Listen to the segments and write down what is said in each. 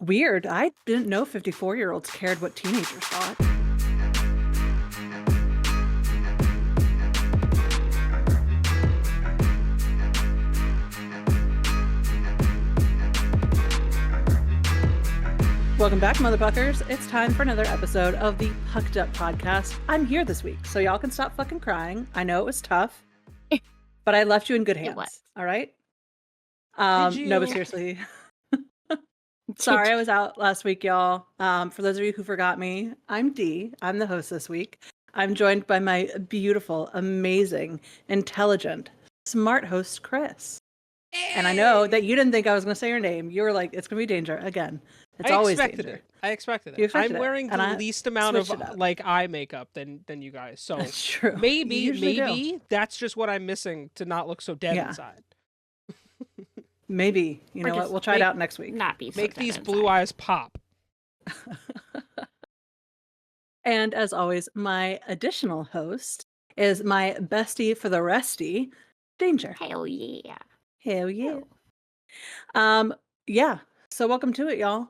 Weird. I didn't know 54-year-olds cared what teenagers thought. Welcome back, motherfuckers. It's time for another episode of the Pucked Up Podcast. I'm here this week, so y'all can stop fucking crying. I know it was tough, but I left you in good hands. All right? No, but seriously. Sorry, I was out last week, y'all. For those of you who forgot me, I'm Dee. I'm the host this week. I'm joined by my beautiful, amazing, intelligent, smart host, Chris. Hey! And I know that you didn't think I was going to say your name. You were like, it's going to be danger again. It's always danger. I expected it. I'm wearing the least amount of eye makeup than you guys. So that's true. Maybe that's just what I'm missing to not look so dead inside. Maybe. You know what? We'll try it out next week. Not be so Make these blue eyes pop. And as always, my additional host is my bestie for the resty, Danger. Hell yeah. Hell yeah. Yeah. So welcome to it, y'all.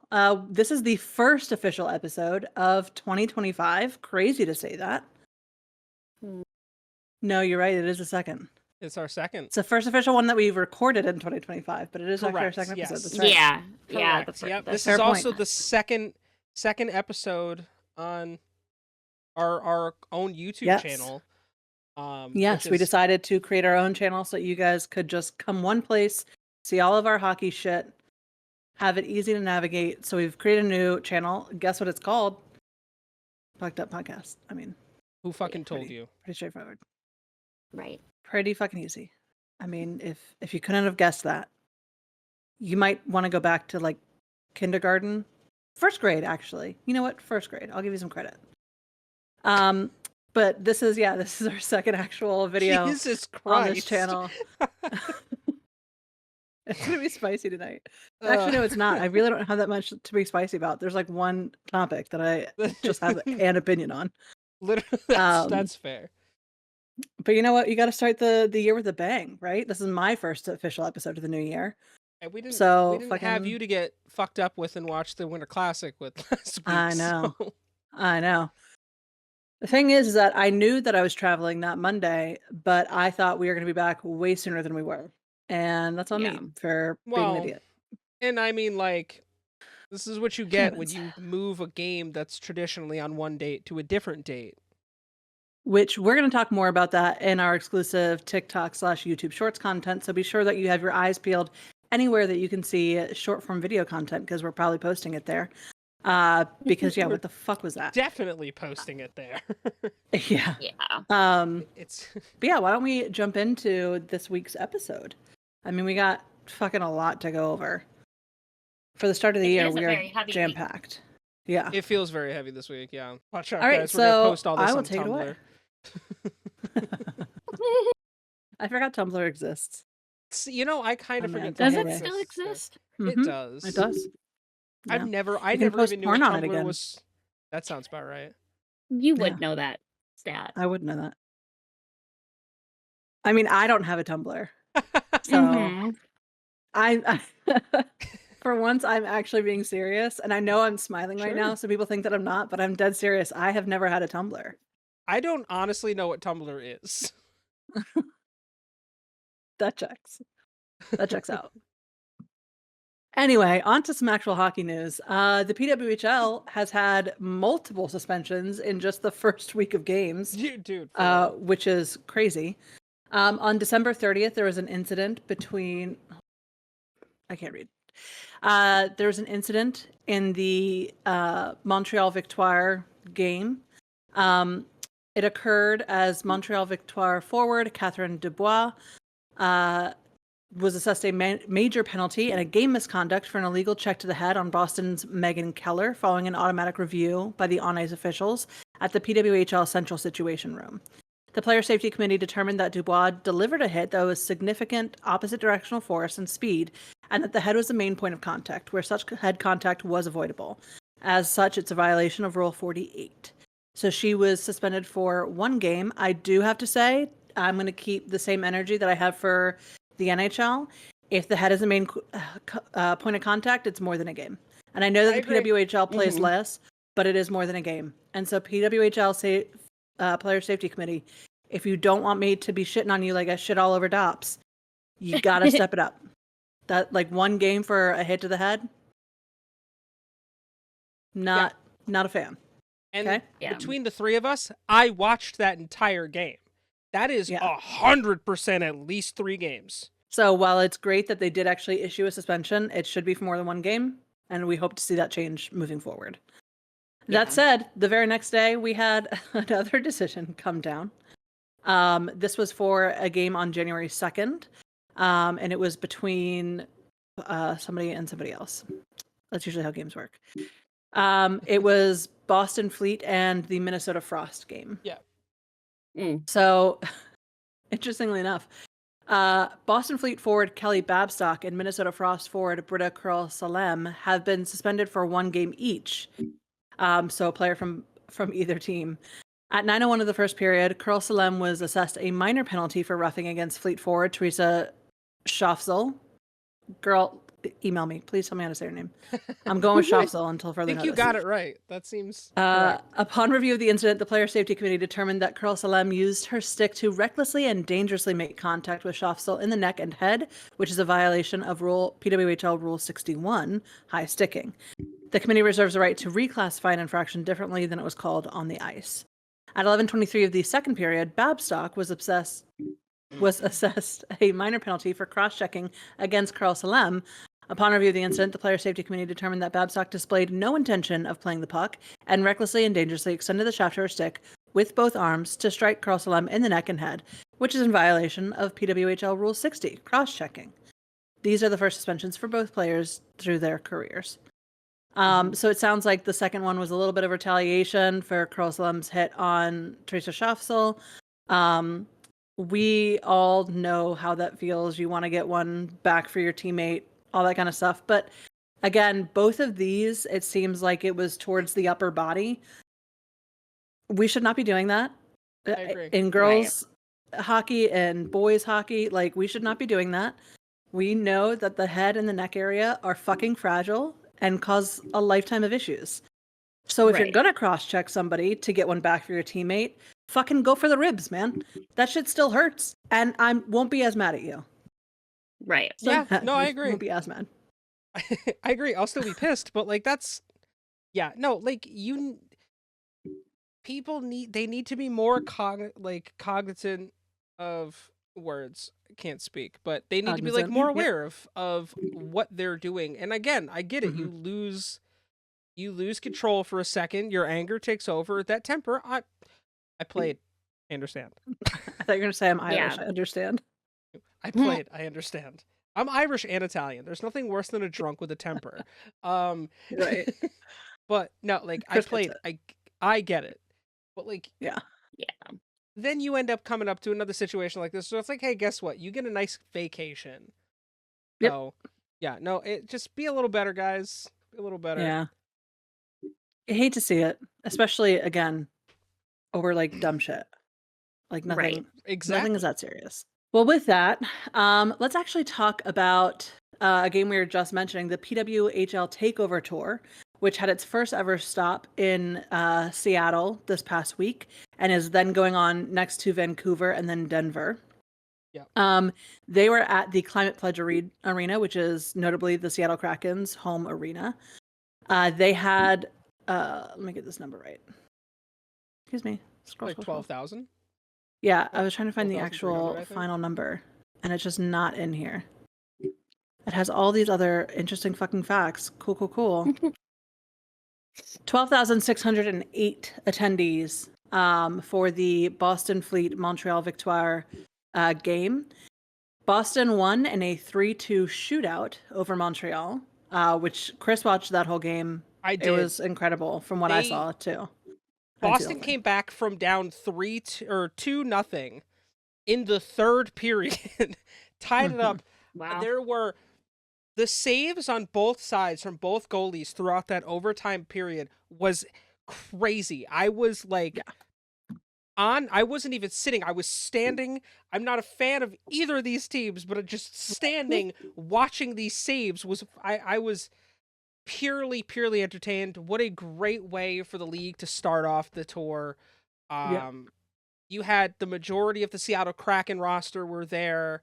This is the first official episode of 2025. Crazy to say that. No, you're right. It is the second. It's our second. It's the first official one that we've recorded in 2025, but it is our second episode. That's right. Yeah. Yep. This is also the second episode on our own YouTube channel. Yes, we decided to create our own channel so you guys could just come one place, see all of our hockey shit, have it easy to navigate. So we've created a new channel. Guess what it's called? Fucked Up Podcast. I mean, who fucking told you? Pretty straightforward. Right. Pretty fucking easy. I mean, if you couldn't have guessed that, you might want to go back to like kindergarten, first grade actually. You know what? First grade. I'll give you some credit. But this is our second actual video Jesus Christ. on this channel. It's gonna be spicy tonight. Actually, no, it's not. I really don't have that much to be spicy about. There's like one topic that I just have an opinion on. Literally, that's fair. But you know what? You got to start the year with a bang, right? This is my first official episode of the new year. And we didn't have you to get fucked up with and watch the Winter Classic with last week. I know. The thing is that I knew that I was traveling that Monday, but I thought we were going to be back way sooner than we were. And that's on me for being an idiot. And I mean, like, this is what you get when you move a game that's traditionally on one date to a different date. Which we're going to talk more about that in our exclusive TikTok/YouTube Shorts content. So be sure that you have your eyes peeled anywhere that you can see short form video content, because we're probably posting it there. Because what the fuck was that? Definitely posting it there. Yeah. But yeah, why don't we jump into this week's episode? I mean, we got fucking a lot to go over. For the start of the year, we are jam-packed. Yeah. It feels very heavy this week, yeah. Watch out, all right, guys. So we're going to post all this I will on take Tumblr. It away. I forgot Tumblr exists. You know, I kind of forget. Does it still exist? It does. It does. Yeah. I never even knew Tumblr was. That sounds about right. You would know that stat. I would know that. I mean, I don't have a Tumblr. So I for once I'm actually being serious, and I know I'm smiling right now, so people think that I'm not, but I'm dead serious. I have never had a Tumblr. I don't honestly know what Tumblr is. That checks out. Anyway, on to some actual hockey news. The PWHL has had multiple suspensions in just the first week of games, dude, which is crazy. On December 30th, there was an incident between... I can't read. There was an incident in the Montreal Victoire game. It occurred as Montreal Victoire forward Catherine Dubois was assessed a major penalty and a game misconduct for an illegal check to the head on Boston's Megan Keller following an automatic review by the on-ice officials at the PWHL Central Situation Room. The Player Safety Committee determined that Dubois delivered a hit that was significant opposite directional force and speed, and that the head was the main point of contact, where such head contact was avoidable. As such, it's a violation of Rule 48. So she was suspended for one game. I do have to say, I'm going to keep the same energy that I have for the NHL. If the head is the main point of contact, it's more than a game. And I know that I the agree. PWHL plays less, but it is more than a game. And so PWHL Player Safety Committee, if you don't want me to be shitting on you like I shit all over DOPS, you gotta step it up. That like one game for a hit to the head, not a fan. And Okay? between the three of us, I watched that entire game. That is 100% at least 3 games. So while it's great that they did actually issue a suspension, it should be for more than one game, and we hope to see that change moving forward. That said, the very next day we had another decision come down. This was for a game on January 2nd, and it was between somebody and somebody else. That's usually how games work. It was Boston Fleet and the Minnesota Frost game. Yeah. So, interestingly enough, Boston Fleet forward Kelly Babstock and Minnesota Frost forward Britta Curl-Salem have been suspended for 1 game each. So a player from either team. At 9:01 of the first period, Curl-Salem was assessed a minor penalty for roughing against Fleet forward Teresa Schaffzel. Girl, email me. Please tell me how to say her name. I'm going with Schaffzel until further notice. I think you got it right. That seems Upon review of the incident, the Player Safety Committee determined that Curl-Salem used her stick to recklessly and dangerously make contact with Schaffzel in the neck and head, which is a violation of PWHL Rule 61, high sticking. The committee reserves the right to reclassify an infraction differently than it was called on the ice. At 11:23 of the second period, Babstock was assessed a minor penalty for cross-checking against Curl-Salem. Upon review of the incident, the Player Safety Committee determined that Babstock displayed no intention of playing the puck and recklessly and dangerously extended the shaft of her stick with both arms to strike Curl-Salem in the neck and head, which is in violation of PWHL Rule 60, cross-checking. These are the first suspensions for both players through their careers. So it sounds like the second one was a little bit of retaliation for Curl-Salem's hit on Teresa Schaffzel. We all know how that feels. You want to get one back for your teammate, all that kind of stuff. But again, both of these, it seems like it was towards the upper body. We should not be doing that. I agree. In girls hockey and boys hockey, like we should not be doing that. We know that the head and the neck area are fucking fragile and cause a lifetime of issues. So if you're gonna cross-check somebody to get one back for your teammate, fucking go for the ribs, man. That shit still hurts, and I won't be as mad at you. Right. So yeah, no, I agree. Won't be as mad. I agree. I'll still be pissed, but like that's, like people need to be more cognizant of words. I can't speak, but they need to be like more aware of what they're doing. And again, I get it. You lose control for a second. Your anger takes over. That temper. I played. I understand. I thought you were gonna say I'm Irish. I understand. I played. I understand. I'm Irish and Italian. There's nothing worse than a drunk with a temper. Right. But no, like I played. I get it. But like yeah. Then you end up coming up to another situation like this. So it's like, hey, guess what? You get a nice vacation. Yep. So yeah, no, just be a little better, guys. Be a little better. Yeah. I hate to see it, especially again over like dumb shit. Like nothing. Right. Exactly. Nothing is that serious. Well, with that, let's actually talk about a game we were just mentioning, the PWHL Takeover Tour, which had its first ever stop in Seattle this past week and is then going on next to Vancouver and then Denver. Yeah. They were at the Climate Pledge Arena, which is notably the Seattle Kraken's home arena. They had, let me get this number right. Excuse me. Scroll, 12,000? Yeah, I was trying to find the actual final number, and it's just not in here. It has all these other interesting fucking facts. Cool. 12,608 attendees for the Boston Fleet Montreal Victoire game. Boston won in a 3-2 shootout over Montreal, which Chris watched that whole game. I did. It was incredible from what I saw too. Boston came back from down 2-0 in the third period, tied it up. Wow. There were the saves on both sides from both goalies throughout that overtime period was crazy. I was like I wasn't even sitting. I was standing. I'm not a fan of either of these teams, but just standing watching these saves was I was purely entertained. What a great way for the league to start off the tour. Yeah. You had the majority of the Seattle Kraken roster were there,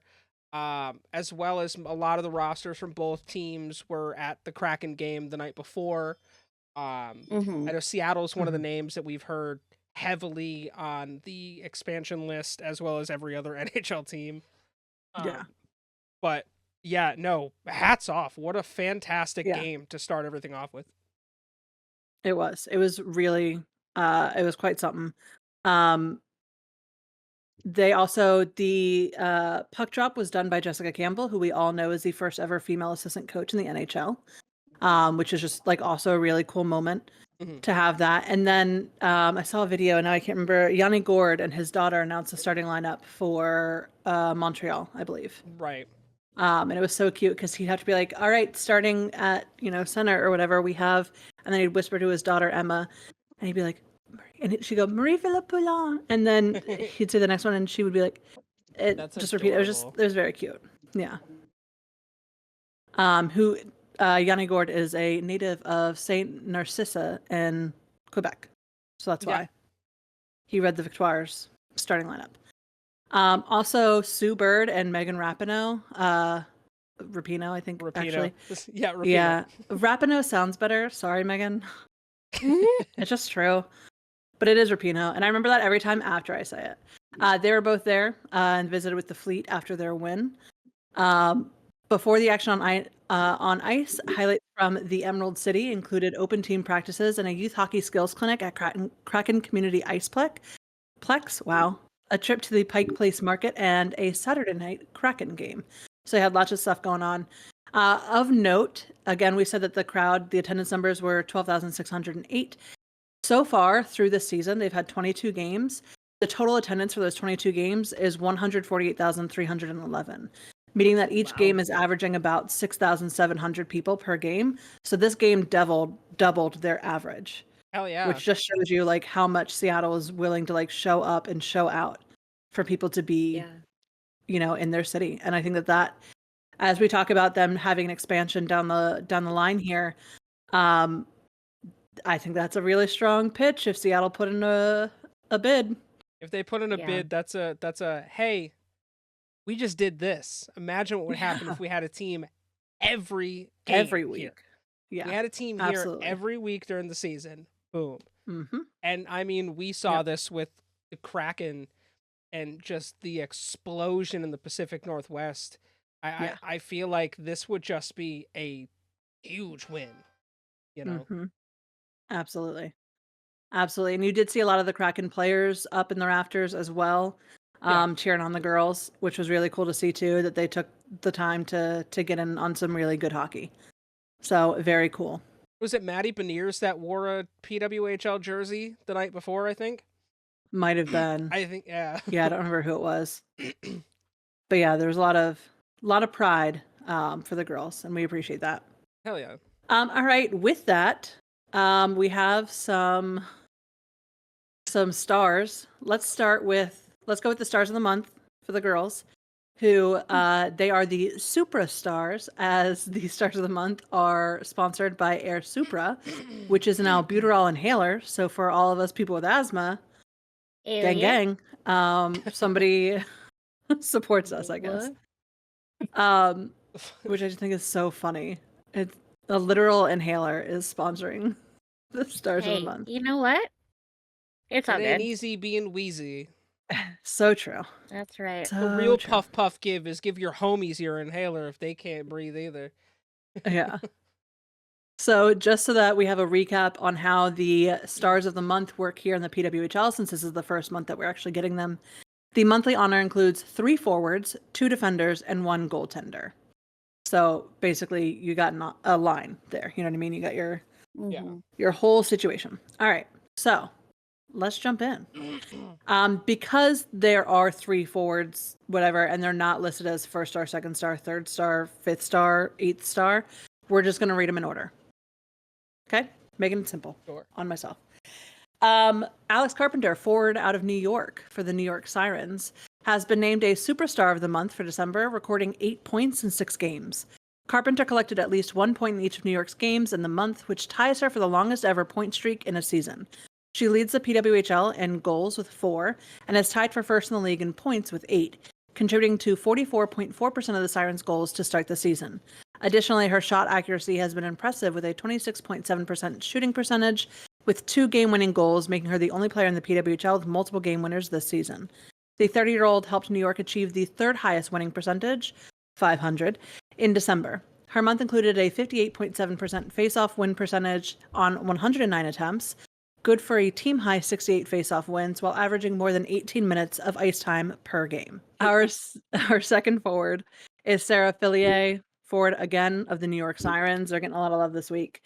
as well as a lot of the rosters from both teams were at the Kraken game the night before. I know Seattle's one of the names that we've heard heavily on the expansion list, as well as every other NHL team. Yeah. But yeah, no, hats off. What a fantastic Yeah. game to start everything off with. It was. It was really it was quite something. They also the puck drop was done by Jessica Campbell, who we all know is the first ever female assistant coach in the NHL. Which is just like also a really cool moment to have that. And then I saw a video, and now I can't remember. Yanni Gord and his daughter announced the starting lineup for Montreal, I believe. Right. And it was so cute because he'd have to be like, "All right, starting at center or whatever we have," and then he'd whisper to his daughter Emma, and he'd be like, and she'd go Marie Philippe, and then he'd say the next one, and she would be like, That's just repeat. It was adorable. it was very cute. Yeah. Who Yanni Gord is a native of Saint Narcisse in Quebec, so that's why he read the Victoires starting lineup. Also, Sue Bird and Megan Rapinoe. Rapinoe, I think, actually. Yeah, Rapinoe. Yeah, Rapinoe sounds better. Sorry, Megan. It's just true. But it is Rapinoe, and I remember that every time after I say it. They were both there and visited with the fleet after their win. Before the action on ice, highlights from the Emerald City included open team practices and a youth hockey skills clinic at Kraken Community Iceplex. Wow. A trip to the Pike Place Market, and a Saturday night Kraken game. So they had lots of stuff going on. Of note, again, we said that the attendance numbers were 12,608. So far through this season, they've had 22 games. The total attendance for those 22 games is 148,311, meaning that each game is averaging about 6,700 people per game. So this game doubled their average. Hell yeah. Which just shows you like how much Seattle is willing to like show up and show out for people to be, in their city. And I think that as we talk about them having an expansion down the line here, I think that's a really strong pitch if Seattle put in a bid. If they put in a bid, that's a hey, we just did this. Imagine what would happen if we had a team every week. Here. Yeah, we had a team here every week during the season. Boom. And I mean, we saw this with the Kraken and just the explosion in the Pacific Northwest. I feel like this would just be a huge win. Absolutely. And you did see a lot of the Kraken players up in the rafters as well, cheering on the girls, which was really cool to see too, that they took the time to get in on some really good hockey. So very cool. Was it Maddie Beniers that wore a PWHL jersey the night before, I think? Might have been. I think, yeah. Yeah, I don't remember who it was. But yeah, there was a lot of pride for the girls, and we appreciate that. Hell yeah. All right, with that, we have some stars. Let's go with the stars of the month for the girls, who they are the Supra stars, as the stars of the month are sponsored by Air Supra, which is an albuterol inhaler. So for all of us people with asthma, gang, somebody supports us, I guess. Which I just think is so funny. It's a literal inhaler is sponsoring the stars of the month. You know what? It's all good. It ain't easy being wheezy. So true. That's right. So the real true. puff give is give your homies your inhaler if they can't breathe either. Yeah. So just so that we have a recap on how the stars of the month work here in the PWHL, since this is the first month that we're actually getting them, the monthly honor includes 3 forwards, 2 defenders, and 1 goaltender. So basically, you got a line there. You know what I mean? You got your whole situation. All right. So let's jump in. Because there are 3 forwards, whatever, and they're not listed as 1st star, 2nd star, 3rd star, 5th star, 8th star, we're just going to read them in order. Okay? Making it simple on myself. Alex Carpenter, forward out of New York for the New York Sirens, has been named a Superstar of the Month for December, recording 8 points in 6 games. Carpenter collected at least 1 point in each of New York's games in the month, which ties her for the longest ever point streak in a season. She leads the PWHL in goals with 4 and is tied for first in the league in points with 8, contributing to 44.4% of the Sirens' goals to start the season. Additionally, her shot accuracy has been impressive with a 26.7% shooting percentage, with 2 game-winning goals, making her the only player in the PWHL with multiple game winners this season. The 30-year-old helped New York achieve the third highest winning percentage, 500, in December. Her month included a 58.7% face-off win percentage on 109 attempts, good for a team-high 68 face-off wins, while averaging more than 18 minutes of ice time per game. Our second forward is Sarah Fillier, forward again of the New York Sirens. They're getting a lot of love this week.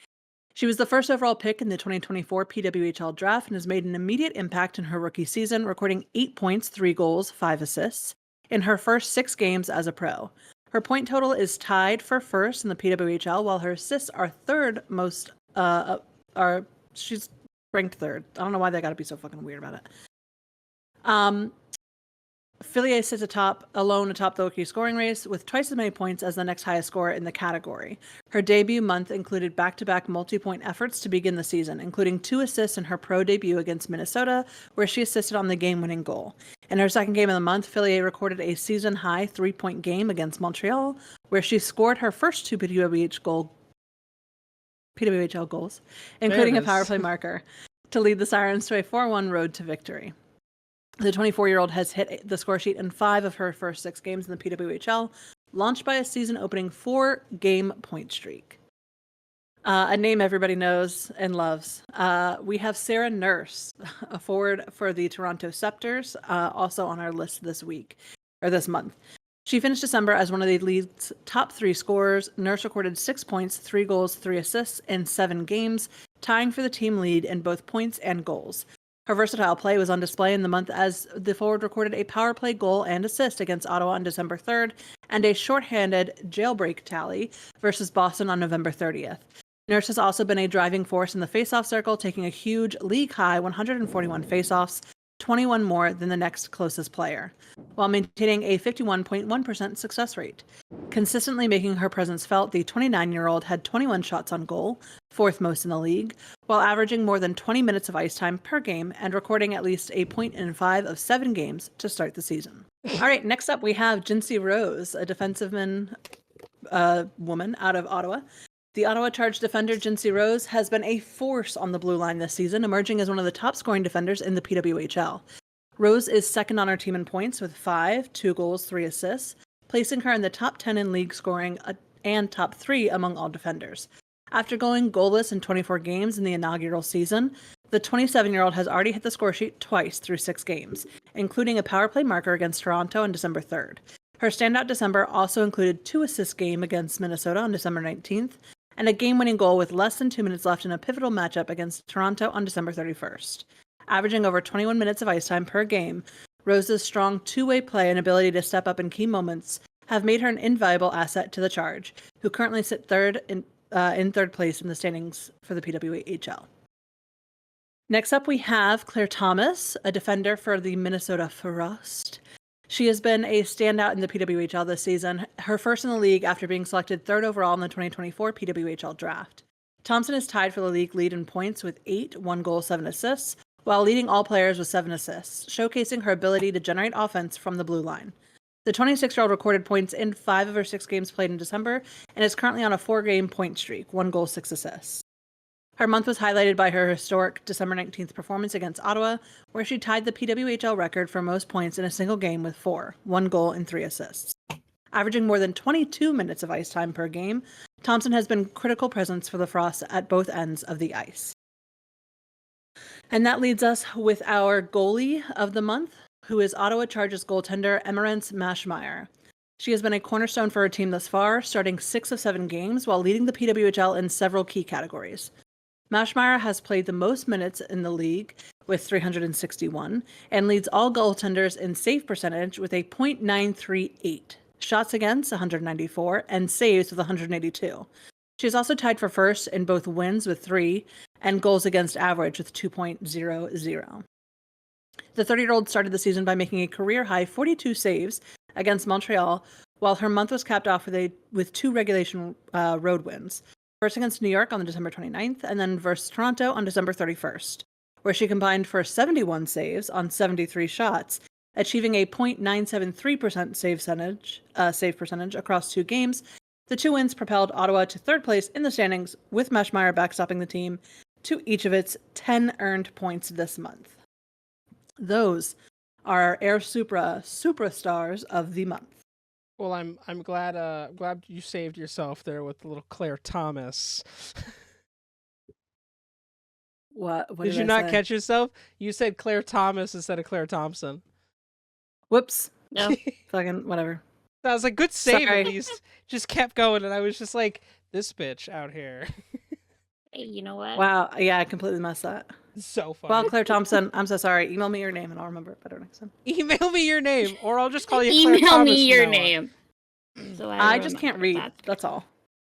She was the first overall pick in the 2024 PWHL draft and has made an immediate impact in her rookie season, recording 8 points, 3 goals, 5 assists in her first 6 games as a pro. Her point total is tied for first in the PWHL, while her assists are third most. She's ranked third. I don't know why they got to be so fucking weird about it. Fillier sits alone atop the rookie scoring race with twice as many points as the next highest scorer in the category. Her debut month included back-to-back multi-point efforts to begin the season, including 2 assists in her pro debut against Minnesota, where she assisted on the game-winning goal. In her second game of the month, Fillier recorded a season-high 3-point game against Montreal, where she scored her first 2 PWHL goals, including a power play marker, to lead the Sirens to a 4-1 road to victory. The 24-year-old has hit the score sheet in 5 of her first 6 games in the PWHL, launched by a season-opening 4-game point streak. A name everybody knows and loves. We have Sarah Nurse, a forward for the Toronto Scepters, also on our list this month. She finished December as one of the league's top 3 scorers. Nurse recorded 6 points, 3 goals, 3 assists in 7 games, tying for the team lead in both points and goals. Her versatile play was on display in the month as the forward recorded a power play goal and assist against Ottawa on December 3rd and a shorthanded jailbreak tally versus Boston on November 30th. Nurse has also been a driving force in the faceoff circle, taking a huge league-high 141 faceoffs, 21 more than the next closest player, while maintaining a 51.1% success rate. Consistently making her presence felt, the 29-year-old had 21 shots on goal, 4th most in the league, while averaging more than 20 minutes of ice time per game and recording at least a point in 5 of 7 games to start the season. All right, next up we have Jinsey Rose, a defensiveman woman out of Ottawa. The Ottawa Charged defender Jinsey Rose has been a force on the blue line this season, emerging as one of the top scoring defenders in the PWHL. Rose is second on our team in points with 5, 2 goals, 3 assists, placing her in the top 10 in league scoring and top 3 among all defenders. After going goalless in 24 games in the inaugural season, the 27-year-old has already hit the score sheet twice through 6 games, including a power play marker against Toronto on December 3rd. Her standout December also included 2-assist game against Minnesota on December 19th, and a game-winning goal with less than 2 minutes left in a pivotal matchup against Toronto on December 31st. Averaging over 21 minutes of ice time per game, Rose's strong two-way play and ability to step up in key moments have made her an invaluable asset to the Charge, who currently sit in third place in the standings for the PWHL. Next up, we have Claire Thomas, a defender for the Minnesota Frost. She has been a standout in the PWHL this season, her first in the league after being selected 3rd overall in the 2024 PWHL draft. Thompson is tied for the league lead in points with 8, 1 goal, 7 assists, while leading all players with 7 assists, showcasing her ability to generate offense from the blue line. The 26-year-old recorded points in 5 of her 6 games played in December and is currently on a 4-game point streak, 1 goal, 6 assists. Her month was highlighted by her historic December 19th performance against Ottawa, where she tied the PWHL record for most points in a single game with 4, 1 goal, and 3 assists. Averaging more than 22 minutes of ice time per game, Thompson has been a critical presence for the Frost at both ends of the ice. And that leads us with our goalie of the month, who is Ottawa Chargers goaltender Emerence Maschmeyer. She has been a cornerstone for her team thus far, starting 6 of 7 games while leading the PWHL in several key categories. Maschmeyer has played the most minutes in the league with 361 and leads all goaltenders in save percentage with a .938, shots against 194, and saves with 182. She is also tied for first in both wins with 3 and goals against average with 2.00. The 30-year-old started the season by making a career-high 42 saves against Montreal, while her month was capped off with 2 regulation road wins. First against New York on December 29th, and then versus Toronto on December 31st, where she combined for 71 saves on 73 shots, achieving a .973% save percentage across 2 games. The 2 wins propelled Ottawa to 3rd place in the standings, with Meschmeyer backstopping the team to each of its 10 earned points this month. Those are our Air Supra superstars of the month. Well, I'm glad you saved yourself there with the little Claire Thomas. What did you not catch yourself? You said Claire Thomas instead of Claire Thompson. Whoops. No. Fucking whatever. I was like, good save Sorry. at least. Just kept going, and I was just like, this bitch out here. Hey, you know what? Wow. Yeah, I completely messed that. So funny. Well, Claire Thompson, I'm so sorry. Email me your name and I'll remember it better next time. Email me your name, or I'll just call you Claire Email Thomas me your from now on. name. So I just can't read. that. That's all.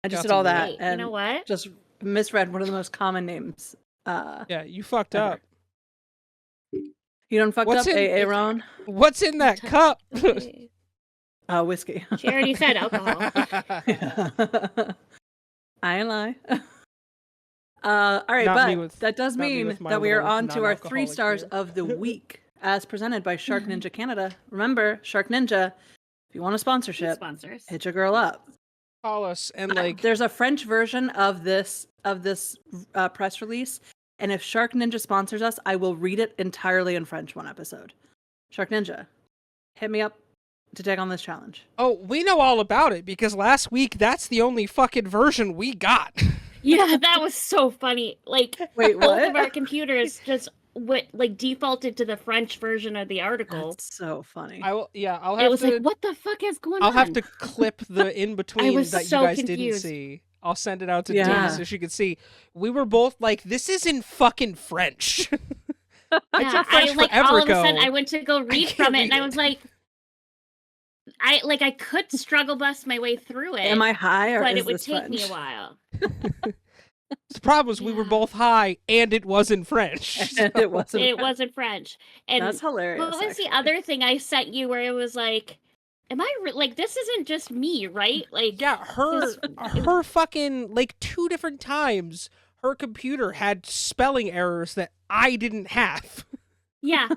I just Got did all some that Wait, and you know what? just misread one of the most common names. Yeah, you fucked Ever. up. You done fucked What's up, in- Aaron? What's in that cup? Okay. Whiskey. She already said alcohol. I lie. All right, Not me but with- that does not me mean with my that we are little on to our 3 non-alcoholic stars beer. of the week, as presented by Shark Ninja Canada. Remember, Shark Ninja, if you want a sponsorship, Sponsors. hit your girl up. Call us and like There's a French version of this press release, and if Shark Ninja sponsors us, I will read it entirely in French one episode. Shark Ninja, hit me up to take on this challenge. oh, we know all about it because last week that's the only fucking version we got. Yeah, that was so funny. Like, Wait, both of what? our computers just defaulted to the French version of the article. That's so funny. I'll It have was to like, what the fuck is going I'll on? have to clip the in between was that so you guys didn't confused. see. I'll send it out to Yeah. Dee so she could see. We were both like, this isn't fucking French. I Yeah, took French all forever of a ago. sudden I went to go read can't from it, read and I it. was like, I could struggle bust my way through it, Am I high or but is it would this take French? me a while. The problem was we were Yeah. both high and it wasn't French. And it wasn't. It French. wasn't French. And That's hilarious. what was actually. the other thing I sent you where it was like, am I like, this isn't just me, right? Like, Yeah, this- her fucking like 2 different times her computer had spelling errors that I didn't have. yeah,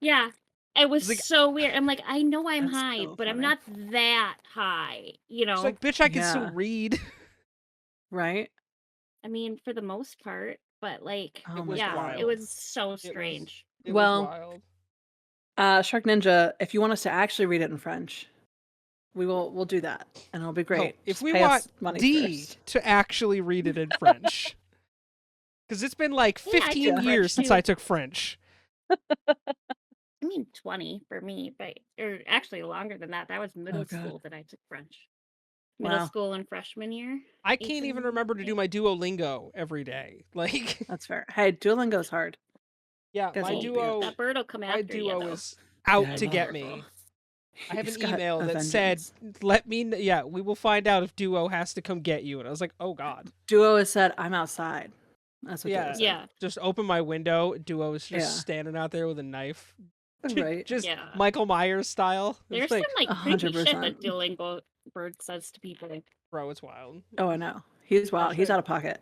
yeah. It was Like- so weird. I'm like, I know I'm That's high, so but I'm funny. not that high, you know? It's like, bitch, I can still Yeah. read. Right? I mean, for the most part, but like, Oh It my was yeah, God. it was so strange. It Well, was wild. Shark Ninja, if you want us to actually read it in French, we'll do that, and it'll be No, great. if Just we pay want us money D first. to actually read it in French. Because it's been like Yeah, I 15 took years French, since too. I took French. I mean, 20 for me, but or actually longer than that. That was middle Oh, God. school that I took French. Middle Wow. school and freshman year. I can't even 18, remember to do my Duolingo every day. Like, That's fair. Hey, Duolingo's hard. yeah, Guys my will be Duo, That bird will come my after you, Duo though. is out Yeah, I to know. get me. I have He's an got email a that said, vengeance. "Let me, yeah, we will find out if Duo has to come get you." And I was like, "Oh God." Duo has said, "I'm outside." That's what Yeah. Duo said. Yeah, Just open my window. Duo is just Yeah. standing out there with a knife, Right. just yeah. Michael Myers style. There's It's like, some like creepy shit 100%. that Duolingo bird says to people. bro, it's wild. Oh, I know. He's wild. He's sure. out of pocket.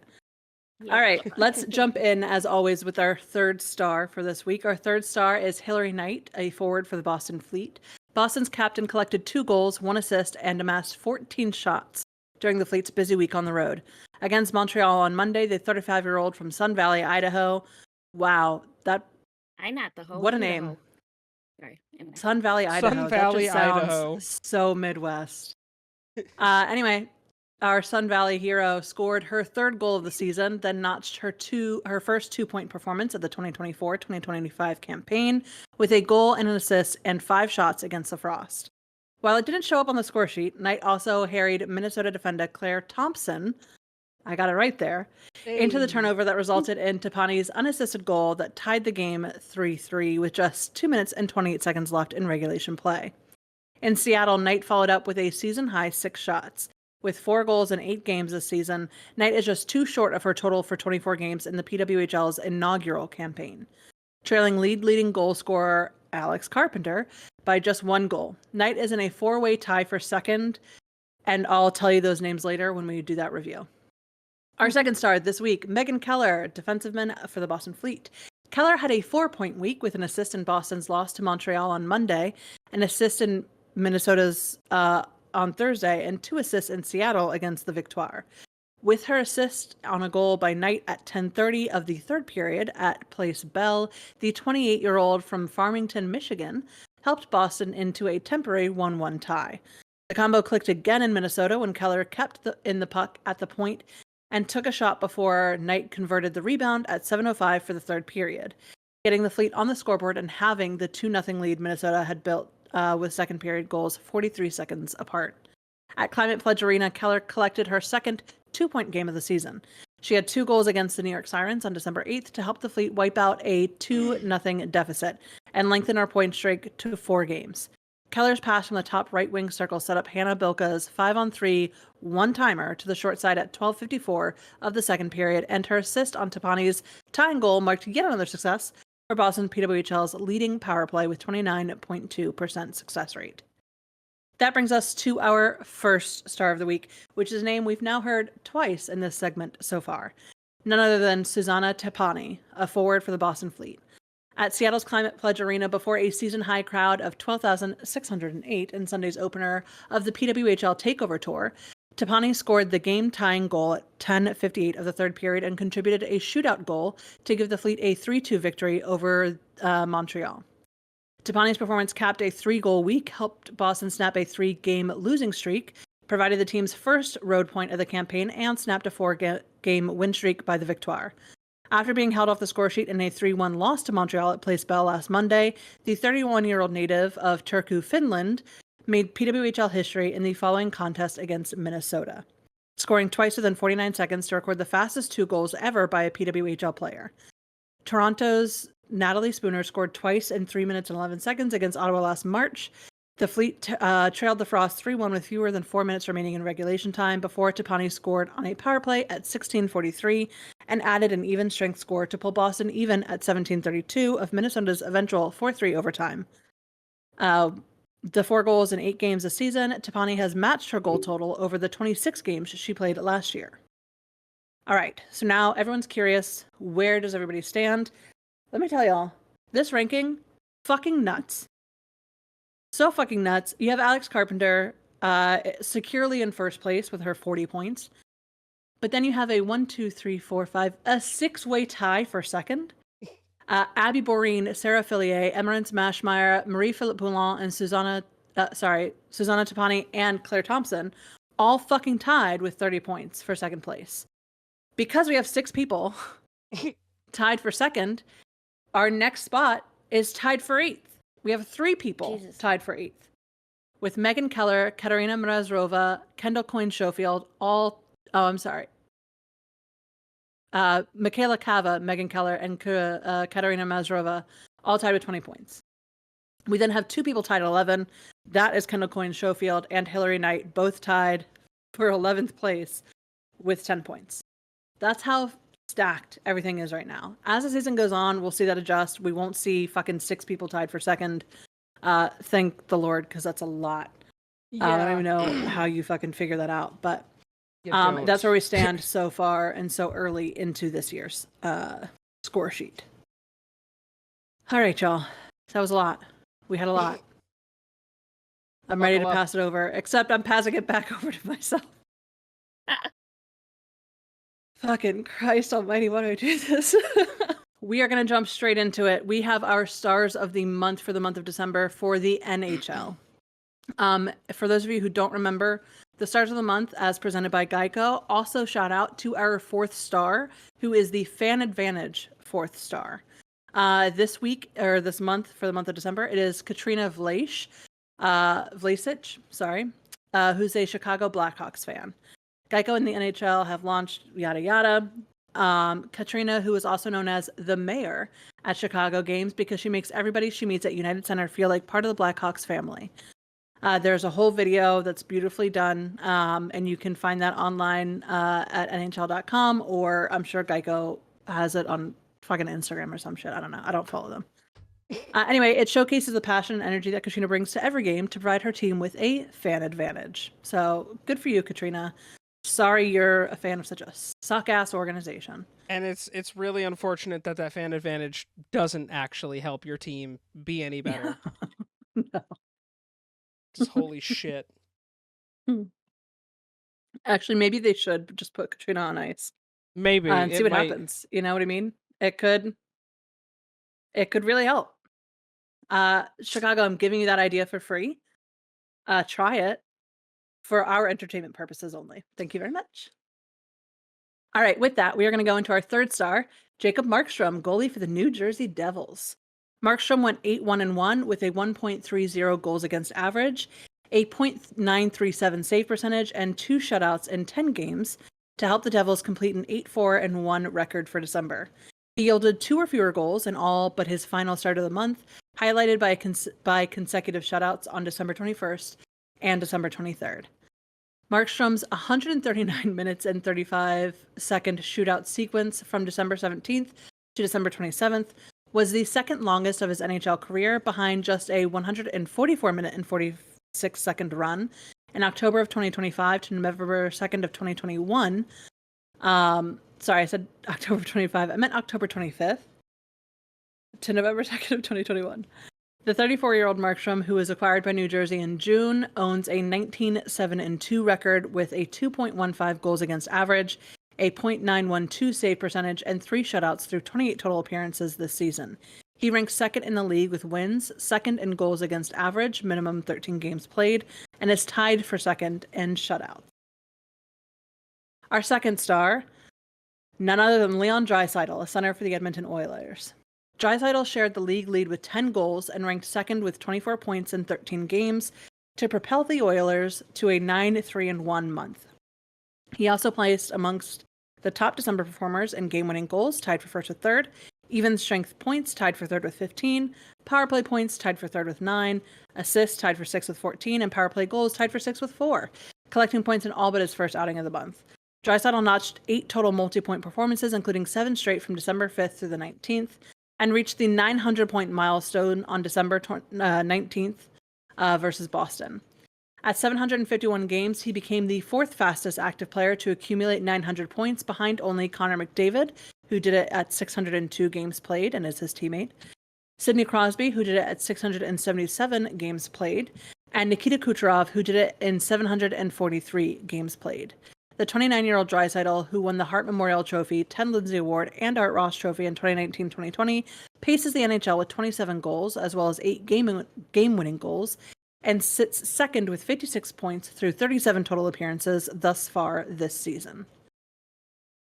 Yeah. All right, let's jump in as always with our 3rd star for this week. Our 3rd star is Hillary Knight, a forward for the Boston Fleet. Boston's captain collected 2 goals, 1 assist, and amassed 14 shots during the Fleet's busy week on the road. Against Montreal on Monday, the 35-year-old from Sun Valley, Idaho. Wow, that I'm not the hoe. what a you the name. hoe. Sorry. Anyway. Sun Valley, Idaho. Sun Valley, that just sounds Idaho. so Midwest. Anyway, our Sun Valley hero scored her 3rd goal of the season, then notched her first 2-point performance of the 2024-2025 campaign with a goal and an assist and 5 shots against the Frost. While it didn't show up on the score sheet, Knight also harried Minnesota defender Claire Thompson, I got it right there, into the Hey. turnover that resulted in Tapani's unassisted goal that tied the game 3-3 with just 2 minutes and 28 seconds left in regulation play. In Seattle, Knight followed up with a season-high 6 shots. With 4 goals in 8 games this season, Knight is just 2 short of her total for 24 games in the PWHL's inaugural campaign. Trailing leading goal scorer Alex Carpenter, by just 1 goal. Knight is in a 4-way tie for second, and I'll tell you those names later when we do that review. Our second star this week, Megan Keller, defenseman for the Boston Fleet. Keller had a 4-point week with an assist in Boston's loss to Montreal on Monday, an assist in Minnesota's on Thursday, and 2 assists in Seattle against the Victoire. With her assist on a goal by Knight at 10:30 of the third period at Place Bell, the 28-year-old from Farmington, Michigan, helped Boston into a temporary 1-1 tie. The combo clicked again in Minnesota when Keller kept in the puck at the point and took a shot before Knight converted the rebound at 7:05 for the third period, getting the Fleet on the scoreboard and having the 2-0 lead Minnesota had built with second period goals 43 seconds apart. At Climate Pledge Arena, Keller collected her second 2-point game of the season. She had 2 goals against the New York Sirens on December 8th to help the Fleet wipe out a 2-0 deficit and lengthen our point streak to 4 games. Keller's pass from the top right wing circle set up Hannah Bilka's 5-on-3 one-timer to the short side at 12:54 of the second period, and her assist on Tapani's tying goal marked yet another success for Boston PWHL's leading power play with 29.2% success rate. That brings us to our first star of the week, which is a name we've now heard twice in this segment so far. None other than Susanna Tapani, a forward for the Boston Fleet. At Seattle's Climate Pledge Arena before a season-high crowd of 12,608 in Sunday's opener of the PWHL Takeover Tour, Tapani scored the game-tying goal at 10:58 of the third period and contributed a shootout goal to give the Fleet a 3-2 victory over Montreal. Tapani's performance capped a 3-goal week, helped Boston snap a 3-game losing streak, provided the team's first road point of the campaign, and snapped a 4-game win streak by the Victoire. After being held off the score sheet in a 3-1 loss to Montreal at Place Bell last Monday, the 31-year-old native of Turku, Finland, made PWHL history in the following contest against Minnesota, scoring twice within 49 seconds to record the fastest 2 goals ever by a PWHL player. Toronto's Natalie Spooner scored twice in 3 minutes and 11 seconds against Ottawa last March. The Fleet trailed the Frost 3-1 with fewer than 4 minutes remaining in regulation time before Tapani scored on a power play at 16:43 and added an even strength score to pull Boston even at 17:32 of Minnesota's eventual 4-3 overtime. The 4 goals in 8 games this season, Tapani has matched her goal total over the 26 games she played last year. All right, so now everyone's curious, where does everybody stand? Let me tell y'all, this ranking, fucking nuts. So fucking nuts. You have Alex Carpenter securely in first place with her 40 points. But then you have a 6-way tie for second. Abby Boreen, Sarah Fillier, Emerence Mashmeyer, Marie-Philippe Poulin, and Susanna Tapani and Claire Thompson all fucking tied with 30 points for second place. Because we have 6 people tied for second, our next spot is tied for 8th. We have 3 people tied for 8th. With Megan Keller, Katarina Mrazova, Kendall Coyne-Schofield, Michaela Cava, Megan Keller, and Katarina Mazurova all tied with 20 points. We then have 2 people tied at 11. That is Kendall Coyne-Schofield and Hillary Knight, both tied for 11th place with 10 points. That's how stacked everything is right now. As the season goes on, we'll see that adjust. We won't see fucking 6 people tied for second. Thank the Lord, because that's a lot. Yeah. I don't even know how you fucking figure that out, but that's where we stand so far and so early into this year's score sheet. All right, y'all. That was a lot. We had a lot. I'm ready to pass it over, except I'm passing it back over to myself. Fucking Christ almighty, why do I do this? We are going to jump straight into it. We have our stars of the month for the month of December for the NHL. For those of you who don't remember, the stars of the month, as presented by Geico, also shout out to our 4th star, who is the Fan Advantage 4th star. This week, or this month, for the month of December, it is Katrina Vlasic, who's a Chicago Blackhawks fan. Geico and the NHL have launched yada yada. Katrina, who is also known as the mayor at Chicago games because she makes everybody she meets at United Center feel like part of the Blackhawks family. There's a whole video that's beautifully done, and you can find that online at NHL.com, or I'm sure Geico has it on fucking Instagram or some shit. I don't know. I don't follow them. Anyway, it showcases the passion and energy that Katrina brings to every game to provide her team with a fan advantage. So good for you, Katrina. Sorry you're a fan of such a suck-ass organization. And it's really unfortunate that that fan advantage doesn't actually help your team be any better. No. Just holy shit. Actually, maybe they should just put Katrina on ice Maybe and see it what might. happens. You know what I mean? It could really help. Chicago, I'm giving you that idea for free. Try it for our entertainment purposes only. Thank you very much. All right, with that, we are going to go into our third star, Jacob Markstrom, goalie for the New Jersey Devils. Markstrom went 8-1-1 with a 1.30 goals against average, a .937 save percentage, and 2 shutouts in 10 games to help the Devils complete an 8-4-1 record for December. He yielded 2 or fewer goals in all but his final start of the month, highlighted by consecutive shutouts on December 21st and December 23rd. Markstrom's 139 minutes and 35-second shootout sequence from December 17th to December 27th was the second longest of his NHL career, behind just a 144-minute and 46-second run in October of 2025 to November 2nd of 2021. Sorry, I said October 25. I meant October 25th to November 2nd of 2021. The 34-year-old Markstrom, who was acquired by New Jersey in June, owns a 19-7-2 record with a 2.15 goals against average, a .912 save percentage, and 3 shutouts through 28 total appearances this season. He ranks second in the league with wins, second in goals against average, minimum 13 games played, and is tied for second in shutouts. Our second star, none other than Leon Draisaitl, a center for the Edmonton Oilers. Draisaitl shared the league lead with 10 goals and ranked second with 24 points in 13 games to propel the Oilers to a 9-3-1 month. He also placed amongst the top December performers in game-winning goals, tied for first with third, even strength points, tied for third with 15, power play points, tied for third with 9, assists, tied for 6 with 14, and power play goals, tied for 6 with 4, collecting points in all but his first outing of the month. Draisaitl notched 8 total multi-point performances, including 7 straight from December 5th through the 19th, and reached the 900-point milestone on December 19th versus Boston. At 751 games, he became the 4th fastest active player to accumulate 900 points, behind only Connor McDavid, who did it at 602 games played and is his teammate, Sidney Crosby, who did it at 677 games played, and Nikita Kucherov, who did it in 743 games played. The 29-year-old Draisaitl, who won the Hart Memorial Trophy, Ted Lindsay Award, and Art Ross Trophy in 2019-2020, paces the NHL with 27 goals, as well as 8 game-winning goals, and sits second with 56 points through 37 total appearances thus far this season.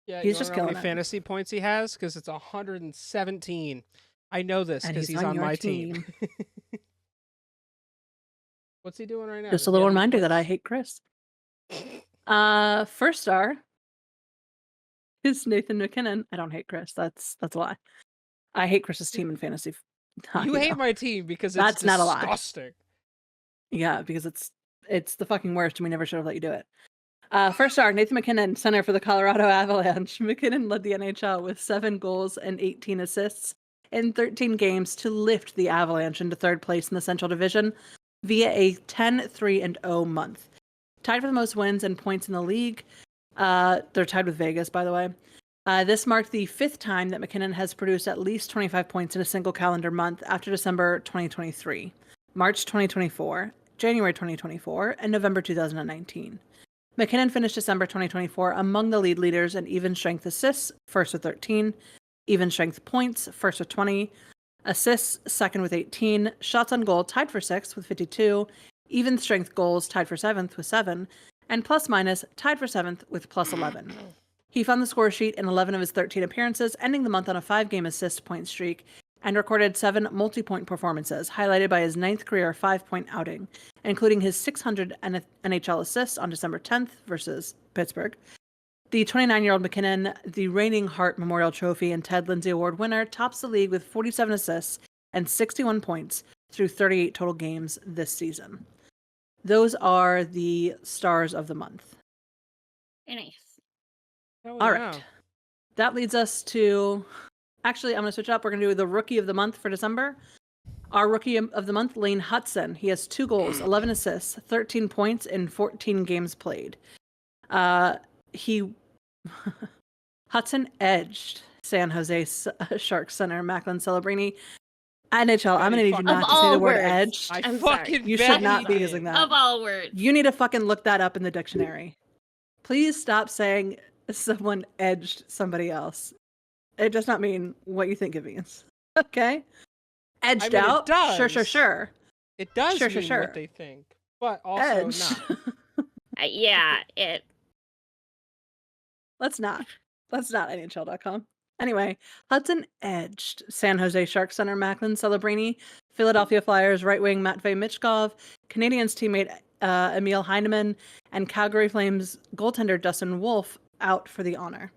Yeah, He's you just know how killing many it. fantasy points he has? Because it's 117. I know this And because he's on my team. What's he doing right now? Just Does a he little have any reminder that I points? hate Chris. First star is Nathan MacKinnon. I don't hate Chris. That's a lie. I hate Chris's team in fantasy hockey. You hate though. my team because it's That's not a lie. disgusting. Yeah, because it's the fucking worst, and we never should have let you do it. First star, Nathan MacKinnon, center for the Colorado Avalanche. MacKinnon led the NHL with 7 goals and 18 assists in 13 games to lift the Avalanche into third place in the Central Division via a 10-3-0 month. Tied for the most wins and points in the league. They're tied with Vegas, by the way. This marked the 5th time that MacKinnon has produced at least 25 points in a single calendar month after December 2023, March 2024, January 2024, and November 2019. MacKinnon finished December 2024 among the lead leaders in even strength assists, first with 13, even strength points, first with 20, assists, second with 18, shots on goal, tied for 6th with 52, even strength goals, tied for 7th with 7, and plus minus, tied for 7th with plus 11. He found the score sheet in 11 of his 13 appearances, ending the month on a 5-game assist point streak, and recorded 7 multi-point performances, highlighted by his 9th career 5-point outing, including his 600 NHL assists on December 10th versus Pittsburgh. The 29-year-old MacKinnon, the reigning Hart Memorial Trophy and Ted Lindsay Award winner, tops the league with 47 assists and 61 points through 38 total games this season. Those are the stars of the month. Nice. Oh, All yeah. right. That leads us to... Actually, I'm going to switch up. We're going to do the Rookie of the Month for December. Our rookie of the month, Lane Hudson. He has 2 goals, 11 assists, 13 points in 14 games played. Hudson edged San Jose Sharks center Macklin Celebrini. NHL, I'm going to need you not to say the word edged. I'm sorry. You should not be using that. Of all words. You need to fucking look that up in the dictionary. Please stop saying someone edged somebody else. It does not mean what you think it means. Okay? Edged out? It does. Sure. It does sure, mean sure. what they think, but also Edged. not. Let's not NHL.com. Anyway, Hudson edged San Jose Sharks center Macklin Celebrini, Philadelphia Flyers right wing Matvei Michkov, Canadiens teammate Emil Heineman, and Calgary Flames goaltender Dustin Wolf out for the honor.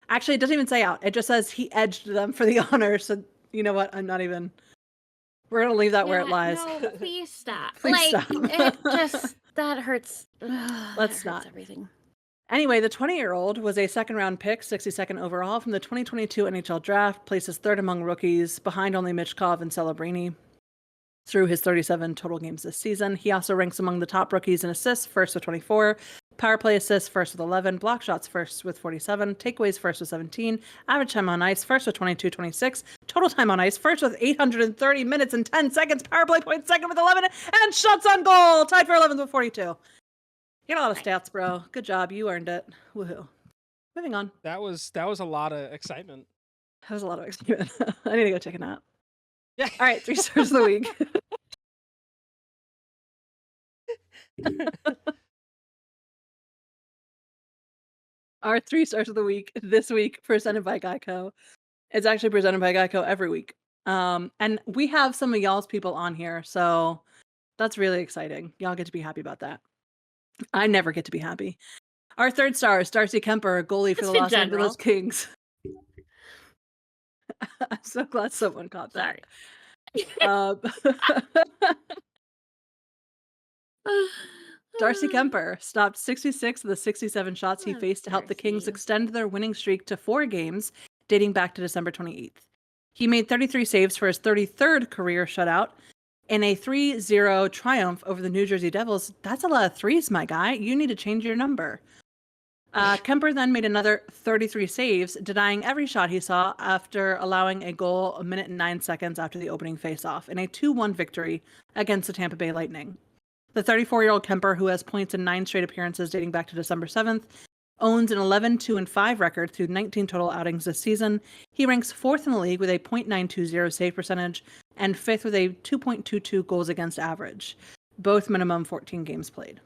Actually, it doesn't even say out. It just says he edged them for the honor. So you know what? I'm not even. We're gonna leave that where it lies. No, please stop. Please stop. It just that hurts. Let's not. Everything. Anyway, the 20-year-old was a second-round pick, 62nd overall from the 2022 NHL draft, places third among rookies, behind only Michkov and Celebrini. Through his 37 total games this season, he also ranks among the top rookies in assists, first with 24, power play assists, first with 11, block shots, first with 47, takeaways, first with 17, average time on ice, first with 22-26, total time on ice, first with 830 minutes and 10 seconds, power play points, second with 11, and shots on goal, tied for 11th with 42. You got a lot of stats, bro. Good job. You earned it. Woohoo. Moving on. That was a lot of excitement. That was a lot of excitement. I need to go take a nap. Yeah. All right, 3 stars of the week. Our 3 stars of the week this week, presented by Geico. It's actually presented by Geico every week. And we have some of y'all's people on here, so that's really exciting. Y'all get to be happy about that. I never get to be happy. Our 3rd star is Darcy Kemper, goalie for the Los Angeles Kings. I'm so glad someone caught that. Darcy Kemper stopped 66 of the 67 shots he faced to help the Kings extend their winning streak to 4 games, dating back to December 28th. He made 33 saves for his 33rd career shutout. In a 3-0 triumph over the New Jersey Devils. That's a lot of threes, my guy. You need to change your number. Kemper then made another 33 saves, denying every shot he saw after allowing a goal 1 minute and 9 seconds after the opening faceoff in a 2-1 victory against the Tampa Bay Lightning. The 34-year-old Kemper, who has points in 9 straight appearances dating back to December 7th, owns an 11-2-5 record through 19 total outings this season. He ranks 4th in the league with a .920 save percentage and 5th with a 2.22 goals against average, both minimum 14 games played.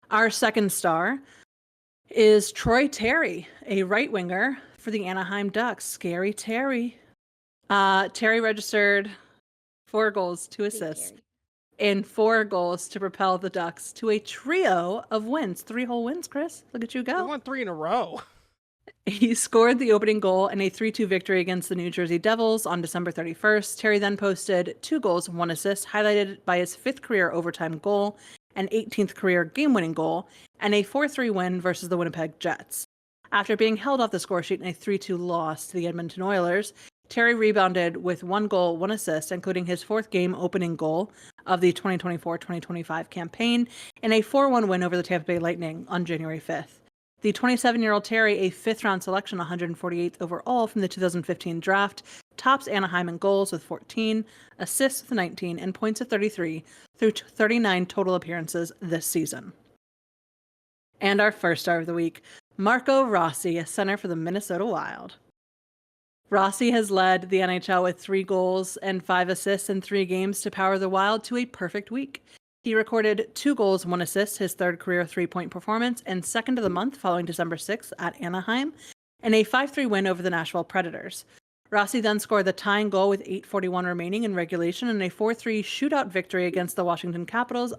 Our 2nd star is Troy Terry, a right winger for the Anaheim Ducks. Scary Terry. Terry registered 4 goals, 2 assists, and 4 goals to propel the Ducks to a trio of wins. 3 whole wins, Chris. Look at you go. We won 3 in a row. He scored the opening goal in a 3-2 victory against the New Jersey Devils on December 31st. Terry then posted 2 goals, 1 assist, highlighted by his 5th career overtime goal, an 18th career game-winning goal, and a 4-3 win versus the Winnipeg Jets. After being held off the score sheet in a 3-2 loss to the Edmonton Oilers, Terry rebounded with 1 goal, 1 assist, including his 4th game opening goal of the 2024-2025 campaign, and a 4-1 win over the Tampa Bay Lightning on January 5th. The 27-year-old Terry, a 5th-round selection, 148th overall from the 2015 draft, tops Anaheim in goals with 14, assists with 19, and points with 33 through 39 total appearances this season. And our 1st star of the week, Marco Rossi, a center for the Minnesota Wild. Rossi has led the NHL with 3 goals and 5 assists in 3 games to power the Wild to a perfect week. He recorded 2 goals, 1 assist, his 3rd career 3-point performance, and 2nd of the month following December 6th at Anaheim, and a 5-3 win over the Nashville Predators. Rossi then scored the tying goal with 8:41 remaining in regulation in a 4-3 shootout victory against the Washington Capitals.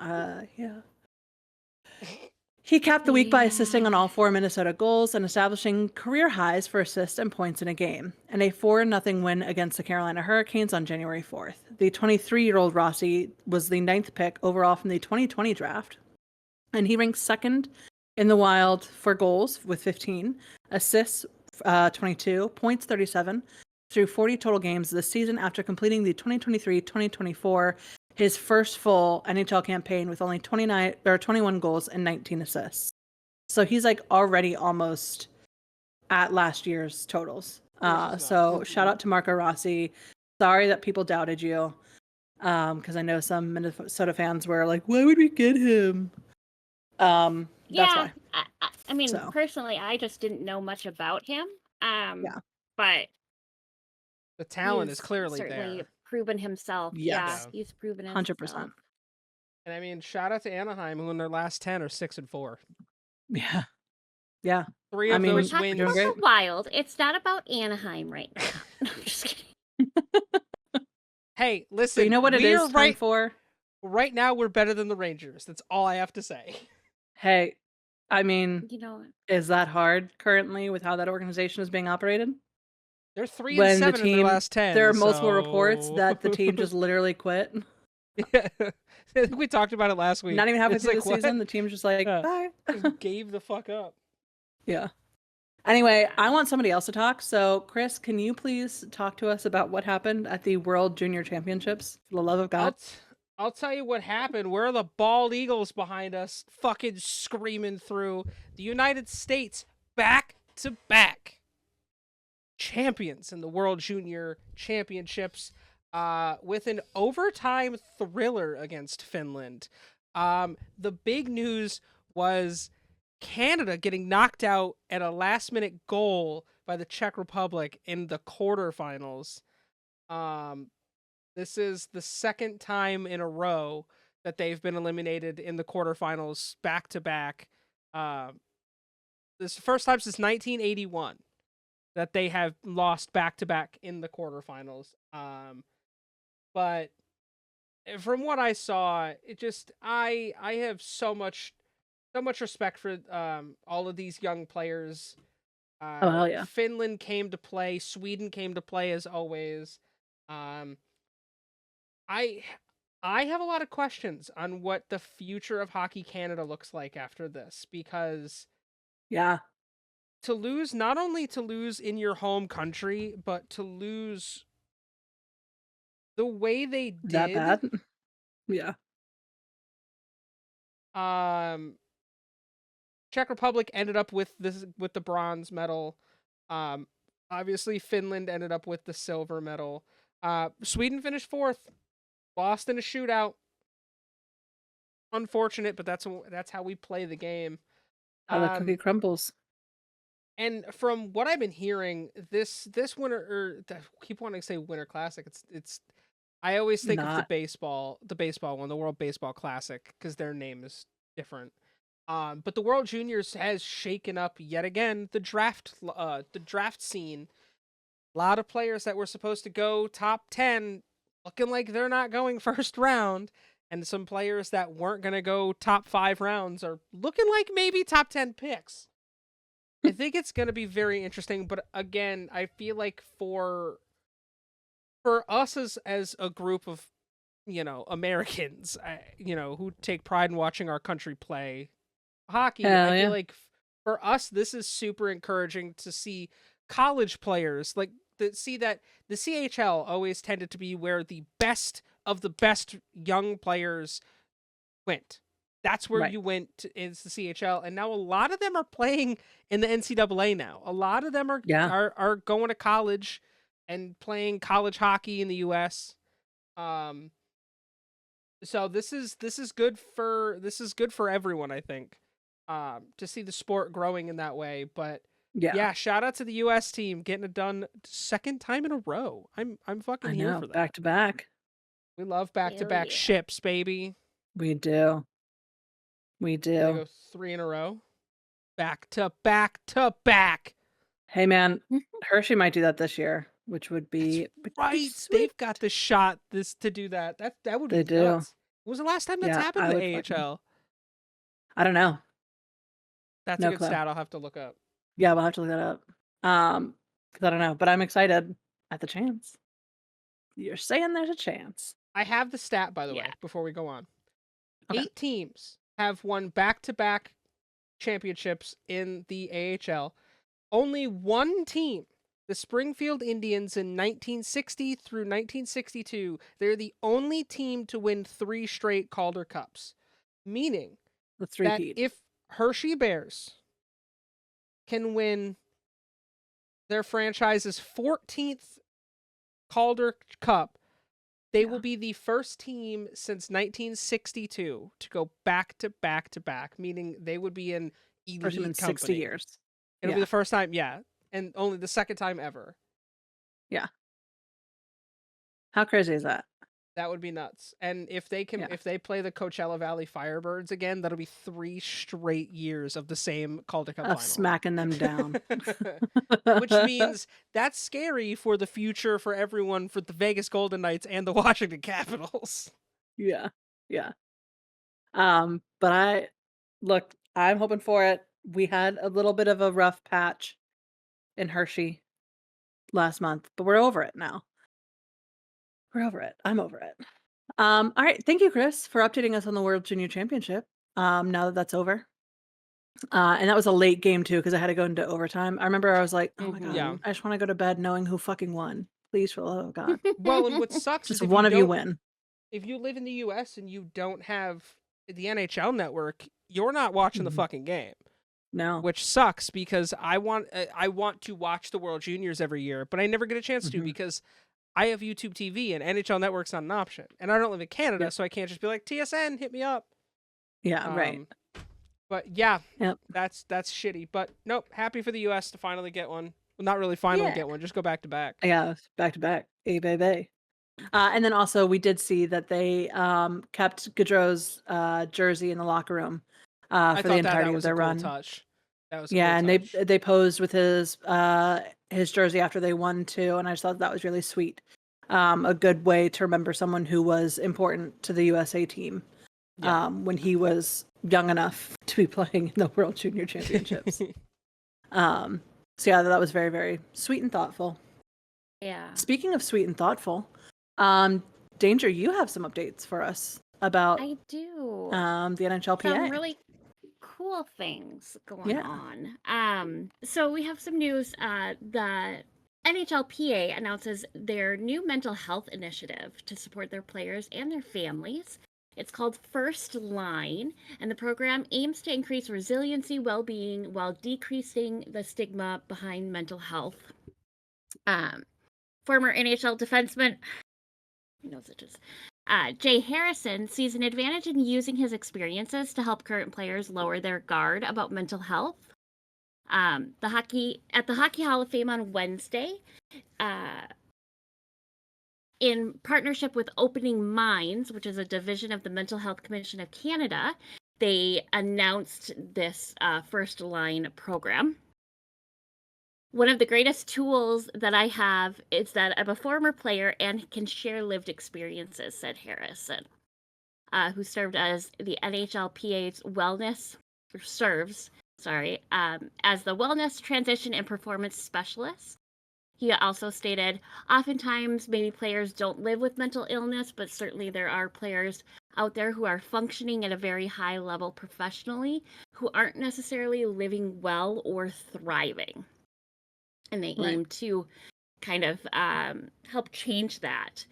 He capped the week by assisting on all 4 Minnesota goals and establishing career highs for assists and points in a game, and a 4-0 win against the Carolina Hurricanes on January 4th. The 23-year-old Rossi was the 9th pick overall from the 2020 draft, and he ranks 2nd in the Wild for goals with 15, assists 22, points 37, through 40 total games this season after completing the 2023-2024, his first full NHL campaign with only 21 goals and 19 assists. So he's like already almost at last year's totals. So shout out to Marco Rossi. Sorry that people doubted you. Because I know some Minnesota fans were like, why would we get him? That's why. I mean, personally, I just didn't know much about him. But the talent is clearly certainly there. Proven himself. Yes. Yeah, he's proven himself. 100%. And I mean, shout out to Anaheim, who in their last 10 are 6-4. Yeah. Yeah. 3 of those wins. About the Wild. It's not about Anaheim right now. No, I'm just kidding. Hey, listen. But you know what it is time for? Right now, we're better than the Rangers. That's all I have to say. Hey, I mean, is that hard currently with how that organization is being operated? They're 3-7 in their last 10. There are multiple reports that the team just literally quit. Yeah. I think we talked about it last week. Not even halfway through the season, the team's just like, bye. Just gave the fuck up. Yeah. Anyway, I want somebody else to talk. So, Chris, can you please talk to us about what happened at the World Junior Championships? For the love of God. I'll tell you what happened. Where are the bald eagles behind us fucking screaming through? The United States back-to-back champions in the World Junior Championships with an overtime thriller against Finland. The big news was Canada getting knocked out at a last-minute goal by the Czech Republic in the quarterfinals. This is the second time in a row that they've been eliminated in the quarterfinals back-to-back. This is the first time since 1981 that they have lost back-to-back in the quarterfinals. But from what I saw, it just I have so much respect for all of these young players. Oh hell yeah! Finland came to play. Sweden came to play as always. I have a lot of questions on what the future of Hockey Canada looks like after this, because to lose, not only to lose in your home country, but to lose the way they did. That bad? Yeah. Czech Republic ended up with the bronze medal. Obviously Finland ended up with the silver medal. Sweden finished 4th. Lost in a shootout. Unfortunate, but that's how we play the game. How the cookie crumbles. And from what I've been hearing, this winter, or I keep wanting to say Winter Classic. It's. I always think of the baseball one, the World Baseball Classic, because their name is different. But the World Juniors has shaken up yet again the draft scene. A lot of players that were supposed to go top 10. Looking like they're not going first round, and some players that weren't going to go top 5 rounds are looking like maybe top 10 picks. I think it's going to be very interesting, but again, I feel like for us as a group of, Americans, who take pride in watching our country play hockey, I feel like for us, this is super encouraging to see college players see that the CHL always tended to be where the best of the best young players went. That's where you went is the CHL, and now a lot of them are playing in the NCAA now. A lot of them are going to college and playing college hockey in the US. So this is good for everyone, I think. To see the sport growing in that way, but yeah, shout out to the US team getting it done second time in a row. I'm fucking here for that. Back to back. We love back-to-back ships, baby. We do. We do. They go 3 in a row. Back to back to back. Hey man, Hershey might do that this year, which would be right. Sweet. They've got the shot to do that. That would be nuts. When was the last time that's happened in the AHL? I don't know. That's a good stat. I'll have to look up. Yeah, we'll have to look that up. Because I don't know, but I'm excited at the chance. You're saying there's a chance. I have the stat, by the way, before we go on. 8 teams have won back-to-back championships in the AHL. Only one team The Springfield Indians in 1960 through 1962, they're the only team to win 3 straight Calder Cups, meaning Let's that repeat. if Hershey Bears can win their franchise's 14th Calder Cup, they will be the first team since 1962 to go back to back to back, meaning they would be an First time in elite 60 company. years. It'll be the first time, and only the second time ever. Yeah. How crazy is that? That would be nuts. And if they play the Coachella Valley Firebirds again, that'll be 3 straight years of the same Calder Cup final. Smacking them down. Which means that's scary for the future for everyone, for the Vegas Golden Knights and the Washington Capitals. Yeah. But I'm hoping for it. We had a little bit of a rough patch in Hershey last month, but we're over it now. We're over it. I'm over it. All right. Thank you, Chris, for updating us on the World Junior Championship. Now that that's over. And that was a late game too, because I had to go into overtime. I remember I was like, oh my God, I just want to go to bed knowing who fucking won. Please, for the love of God. Well, and what sucks just is one of you win. If you live in the US and you don't have the NHL network, you're not watching the fucking game. No. Which sucks because I want to watch the World Juniors every year, but I never get a chance to because I have YouTube TV and NHL Network's not an option. And I don't live in Canada, so I can't just be like, TSN, hit me up. Yeah, right. But that's shitty. But nope, happy for the US to finally get one. Well, not really finally get one, just go back to back. Yeah, back to back. Hey, baby. And then also we did see that they kept Gaudreau's jersey in the locker room for the entirety of their run. Touch. That was and touch. they posed with his jersey after they won too, and I just thought that was really sweet. A good way to remember someone who was important to the USA team when he was young enough to be playing in the World Junior Championships. So yeah, that was very, very sweet and thoughtful. Yeah. Speaking of sweet and thoughtful, Danger, you have some updates for us about I do. The NHLPA. Some really cool things going on. So we have some news. The NHLPA announces their new mental health initiative to support their players and their families. It's called First Line, and the program aims to increase resiliency, well-being, while decreasing the stigma behind mental health. Former NHL defenseman, he knows it is, Jay Harrison sees an advantage in using his experiences to help current players lower their guard about mental health. At the Hockey Hall of Fame on Wednesday, in partnership with Opening Minds, which is a division of the Mental Health Commission of Canada, they announced this First Line program. One of the greatest tools that I have is that I'm a former player and can share lived experiences, said Harrison, who served as the NHLPA's as the Wellness, Transition, and Performance Specialist. He also stated, oftentimes maybe players don't live with mental illness, but certainly there are players out there who are functioning at a very high level professionally who aren't necessarily living well or thriving. And they aim to kind of help change that.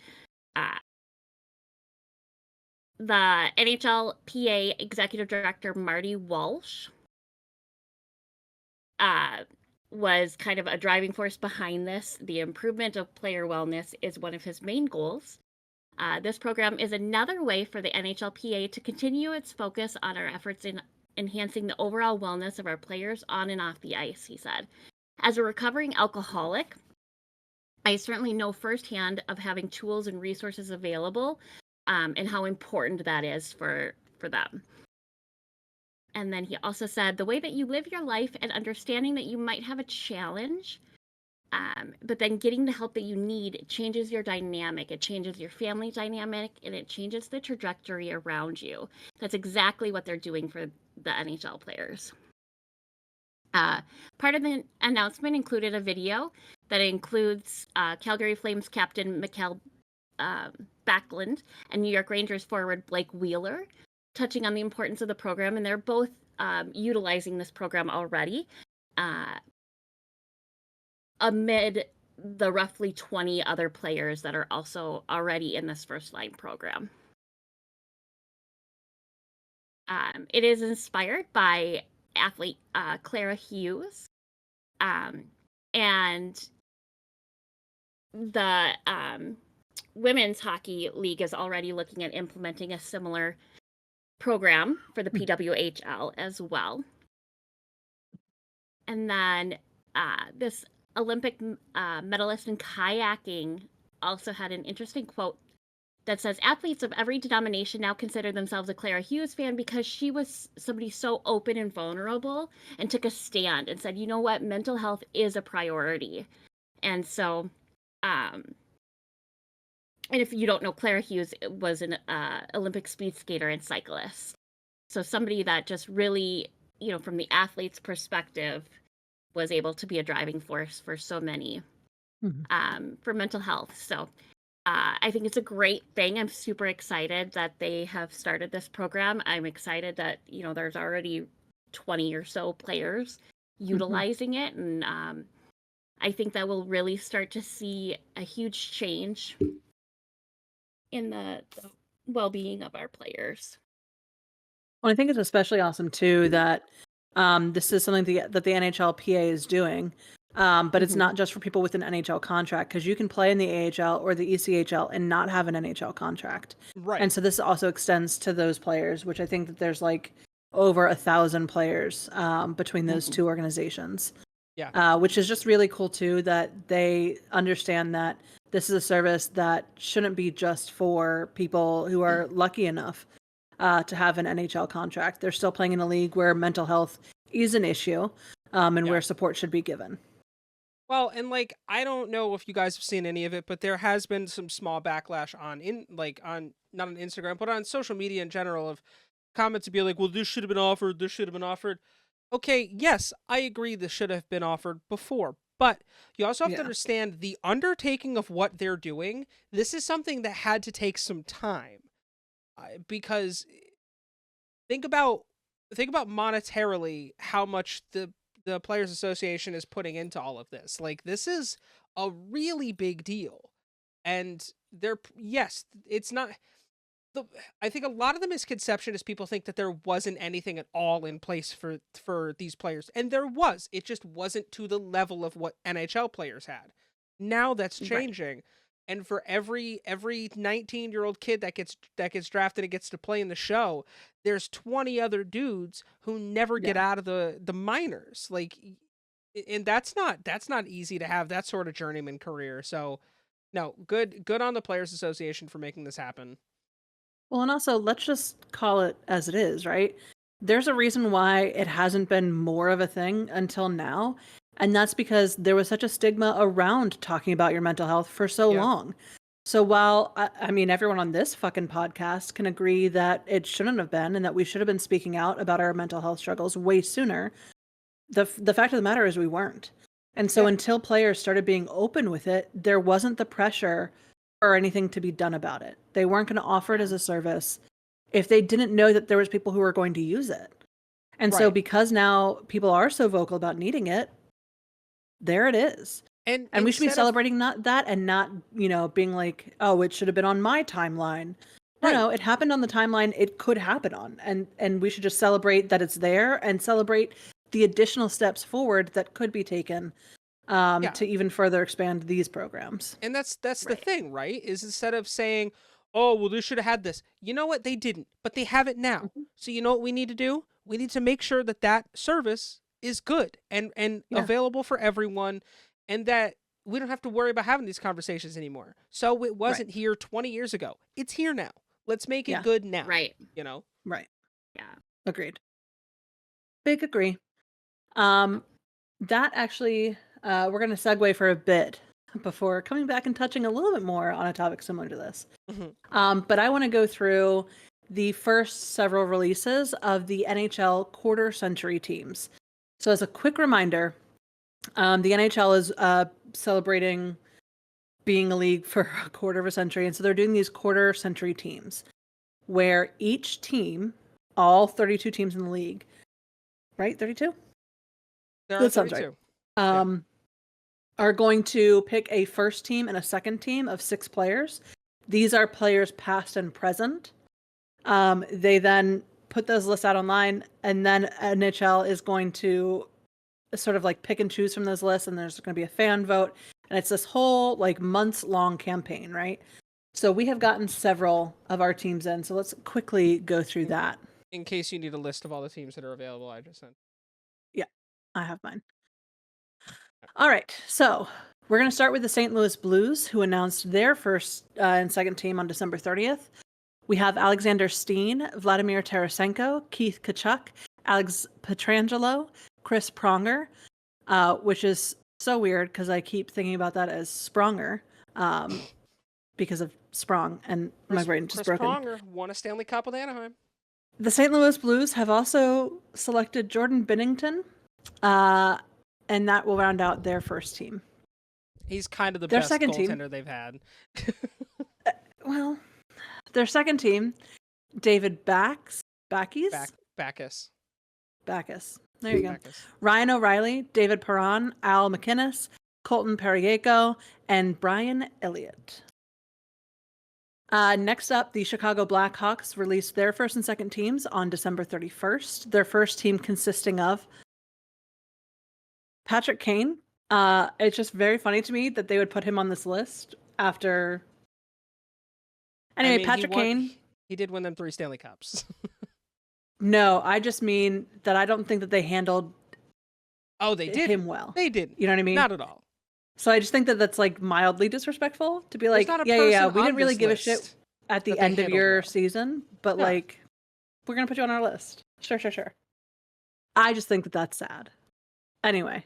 The NHLPA Executive Director Marty Walsh was kind of a driving force behind this. The improvement of player wellness is one of his main goals. This program is another way for the NHLPA to continue its focus on our efforts in enhancing the overall wellness of our players on and off the ice, he said. As a recovering alcoholic, I certainly know firsthand of having tools and resources available and how important that is for them. And then he also said, the way that you live your life and understanding that you might have a challenge, but then getting the help that you need changes your dynamic. It changes your family dynamic, and it changes the trajectory around you. That's exactly what they're doing for the NHL players. Part of the announcement included a video that includes Calgary Flames captain Mikael Backlund and New York Rangers forward Blake Wheeler, touching on the importance of the program, and they're both utilizing this program already. amid the roughly 20 other players that are also already in this first line program. It is inspired by athlete Clara Hughes, and the Women's Hockey League is already looking at implementing a similar program for the PWHL as well. And then this Olympic medalist in kayaking also had an interesting quote that says, athletes of every denomination now consider themselves a Clara Hughes fan because she was somebody so open and vulnerable and took a stand and said, you know what, mental health is a priority. And so, and if you don't know, Clara Hughes was an Olympic speed skater and cyclist. So somebody that just really, you know, from the athlete's perspective, was able to be a driving force for so many for mental health. So I think it's a great thing. I'm super excited that they have started this program. I'm excited that, you know, there's already 20 or so players utilizing it. And I think that we'll really start to see a huge change in the well-being of our players. Well, I think it's especially awesome too that this is something that the NHLPA is doing, but it's not just for people with an NHL contract, because you can play in the AHL or the ECHL and not have an NHL contract. Right. And so this also extends to those players, which I think that there's like over 1,000 players between those two organizations. Yeah. Which is just really cool too, that they understand that this is a service that shouldn't be just for people who are lucky enough to have an NHL contract. They're still playing in a league where mental health is an issue, and where support should be given. Well, and like, I don't know if you guys have seen any of it, but there has been some small backlash on not on Instagram, but on social media in general, of comments to be like, well, this should have been offered, this should have been offered. Okay, yes, I agree this should have been offered before, but you also have to understand the undertaking of what they're doing. This is something that had to take some time, because think about monetarily how much the Players Association is putting into all of this. Like, this is a really big deal, and it's not. I think a lot of the misconception is people think that there wasn't anything at all in place for these players, and there was. It just wasn't to the level of what NHL players had. Now that's changing, and for every 19-year-old kid that gets drafted and gets to play in the show, there's 20 other dudes who never get out of the minors. Like, and that's not easy to have that sort of journeyman career. So, no, good on the Players Association for making this happen. Well, and also, let's just call it as it is, right? There's a reason why it hasn't been more of a thing until now, and that's because there was such a stigma around talking about your mental health for so long. So while, I mean, everyone on this fucking podcast can agree that it shouldn't have been and that we should have been speaking out about our mental health struggles way sooner, the fact of the matter is we weren't. And so until players started being open with it, there wasn't the pressure or anything to be done about it. They weren't going to offer it as a service if they didn't know that there was people who were going to use it. And so because now people are so vocal about needing it, there it is. And we should be celebrating that and not, you know, being like, oh, it should have been on my timeline. No, it happened on the timeline it could happen on. And we should just celebrate that it's there and celebrate the additional steps forward that could be taken to even further expand these programs. And that's the thing, right? Is instead of saying, oh, well, they should have had this. You know what? They didn't, but they have it now. So you know what we need to do? We need to make sure that service is good and available for everyone, and that we don't have to worry about having these conversations anymore. So it wasn't here 20 years ago. It's here now. Let's make it good now. Right. You know? Right. Yeah. Agreed. Big agree. That actually, we're going to segue for a bit before coming back and touching a little bit more on a topic similar to this. But I want to go through the first several releases of the NHL quarter century teams. So as a quick reminder, the NHL is celebrating being a league for a quarter of a century. And so they're doing these quarter century teams where each team, all 32 teams in the league, right? 32? There are 32. Right. are going to pick a first team and a second team of 6 players. These are players past and present. They then put those lists out online, and then NHL is going to sort of like pick and choose from those lists, and there's going to be a fan vote, and it's this whole like months-long campaign, right? So we have gotten several of our teams in, so let's quickly go through that. In case you need a list of all the teams that are available, I just sent. Yeah, I have mine. All right, so we're going to start with the St. Louis Blues, who announced their first and second team on December 30th. We have Alexander Steen, Vladimir Tarasenko, Keith Tkachuk, Alex Pietrangelo, Chris Pronger, which is so weird because I keep thinking about that as Spronger because of Sprong, and my brain just broken. Chris Pronger won a Stanley Cup with Anaheim. The St. Louis Blues have also selected Jordan Binnington, and that will round out their first team. He's kind of the Their best second goaltender team. they've had. Well, their second team, David Backus. Backus. There you go. Backus. Ryan O'Reilly, David Perron, Al McInnes, Colton Perriello, and Brian Elliott. Next up, the Chicago Blackhawks released their first and second teams on December 31st. Their first team consisting of Patrick Kane. It's just very funny to me that they would put him on this list after. Anyway, Patrick Kane. He did win them 3 Stanley Cups. No, I just mean that I don't think that they handled they did him well. They did. You know what I mean? Not at all. So I just think that that's like mildly disrespectful to be like, not a yeah, person we on didn't really this give a list shit at the that they end of handled your well. season, but Yeah. like, we're going to put you on our list. Sure. I just think that that's sad. Anyway,